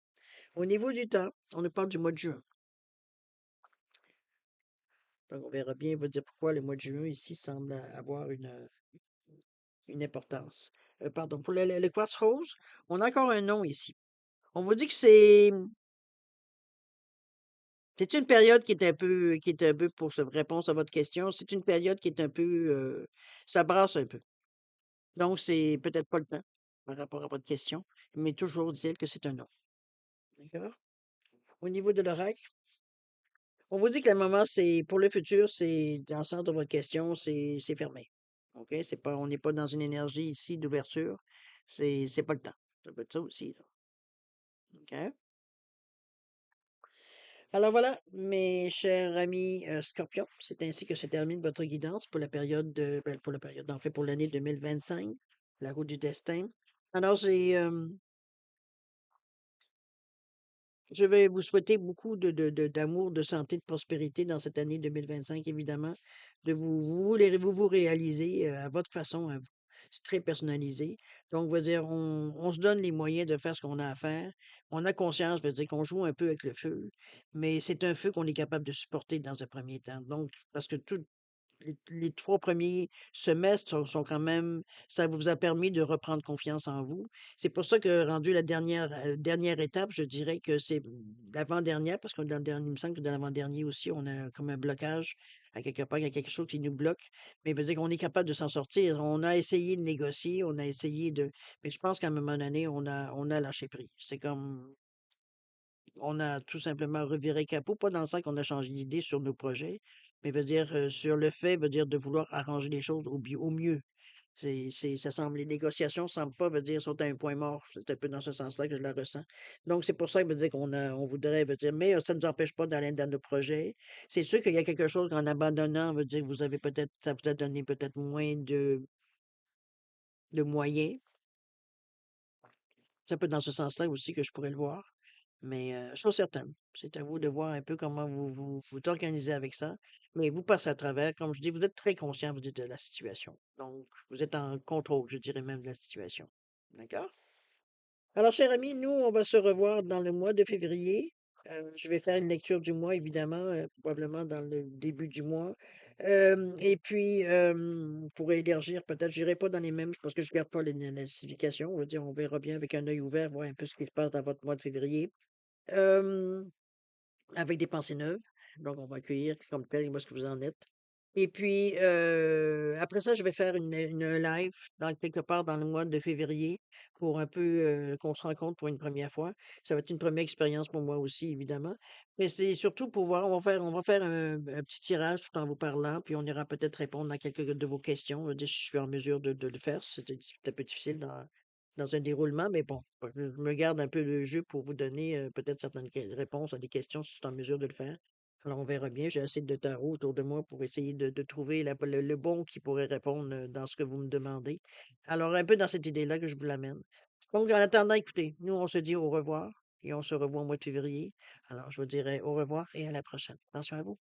Au niveau du temps, on nous parle du mois de juin. Donc, on verra bien, il va dire pourquoi le mois de juin ici semble avoir une importance. Pardon, pour le quartz rose, on a encore un non ici. On vous dit que c'est une période qui est un peu pour cette réponse à votre question, c'est une période qui est un peu, ça brasse un peu. Donc, c'est peut-être pas le temps par rapport à votre question, mais toujours dire que c'est un non. D'accord? au niveau de l'oracle, on vous dit que le moment, c'est pour le futur, c'est dans le sens de votre question, c'est fermé. OK? C'est pas, on n'est pas dans une énergie ici d'ouverture. C'est pas le temps. Ça peut être ça aussi, là. OK? Alors voilà, mes chers amis Scorpions, c'est ainsi que se termine votre guidance pour la période pour la période, en fait, pour l'année 2025, la roue du destin. Alors, je vais vous souhaiter beaucoup d'amour, de santé, de prospérité dans cette année 2025, évidemment, de vous réaliser à votre façon, à vous. C'est très personnalisé. Donc, veut dire, on se donne les moyens de faire ce qu'on a à faire. On a conscience, veut dire qu'on joue un peu avec le feu, mais c'est un feu qu'on est capable de supporter dans un premier temps. Donc, parce que tout, les 3 premiers semestres sont quand même ça vous a permis de reprendre confiance en vous. C'est pour ça que rendu la dernière étape, je dirais que c'est l'avant-dernière, parce que dans le dernier il me semble que dans l'avant-dernier aussi, on a comme un blocage à quelque part, il y a quelque chose qui nous bloque, mais veut dire qu'on est capable de s'en sortir. On a essayé de négocier, on a essayé de mais je pense qu'à un moment donné, on a lâché prise. C'est comme on a tout simplement reviré capot, pas dans le sens qu'on a changé d'idée sur nos projets, mais veut dire sur le fait, veut dire de vouloir arranger les choses au mieux. Ça semble, les négociations semblent pas, veut dire, sont à un point mort. C'est un peu dans ce sens-là que je la ressens. Donc, c'est pour ça que veut dire on voudrait, veut dire, mais ça ne nous empêche pas d'aller dans nos projets. C'est sûr qu'il y a quelque chose qu'en abandonnant, veut dire, vous avez peut-être, ça vous a donné peut-être moins de moyens. C'est un peu dans ce sens-là aussi que je pourrais le voir. Mais chose certaine, c'est à vous de voir un peu comment vous organisez avec ça. Mais vous passez à travers, comme je dis, vous êtes très conscient, vous dites, de la situation. Donc, vous êtes en contrôle, je dirais même, de la situation. D'accord? Alors, cher ami, nous, on va se revoir dans le mois de février. Je vais faire une lecture du mois, évidemment, probablement dans le début du mois. Et puis, pour élargir, peut-être, je n'irai pas dans les mêmes, parce que je ne garde pas les significations. On va dire, on verra bien avec un œil ouvert, voir un peu ce qui se passe dans votre mois de février. Euh, avec des pensées neuves. Donc, on va accueillir comme tel, où est-ce que vous en êtes. Et puis, après ça, je vais faire une live quelque part dans le mois de février pour un peu qu'on se rencontre pour une première fois. Ça va être une première expérience pour moi aussi, évidemment. Mais c'est surtout pour voir, on va faire un petit tirage tout en vous parlant, puis on ira peut-être répondre à quelques de vos questions. Je veux dire, si je suis en mesure de le faire. C'est un peu difficile dans un déroulement, mais bon, je me garde un peu de jeu pour vous donner peut-être certaines réponses à des questions si je suis en mesure de le faire. Alors, on verra bien. J'ai assez de tarot autour de moi pour essayer de trouver le bon qui pourrait répondre dans ce que vous me demandez. Alors, un peu dans cette idée-là que je vous l'amène. Donc, en attendant, écoutez, nous, on se dit au revoir et on se revoit au mois de février. Alors, je vous dirai au revoir et à la prochaine. Attention à vous.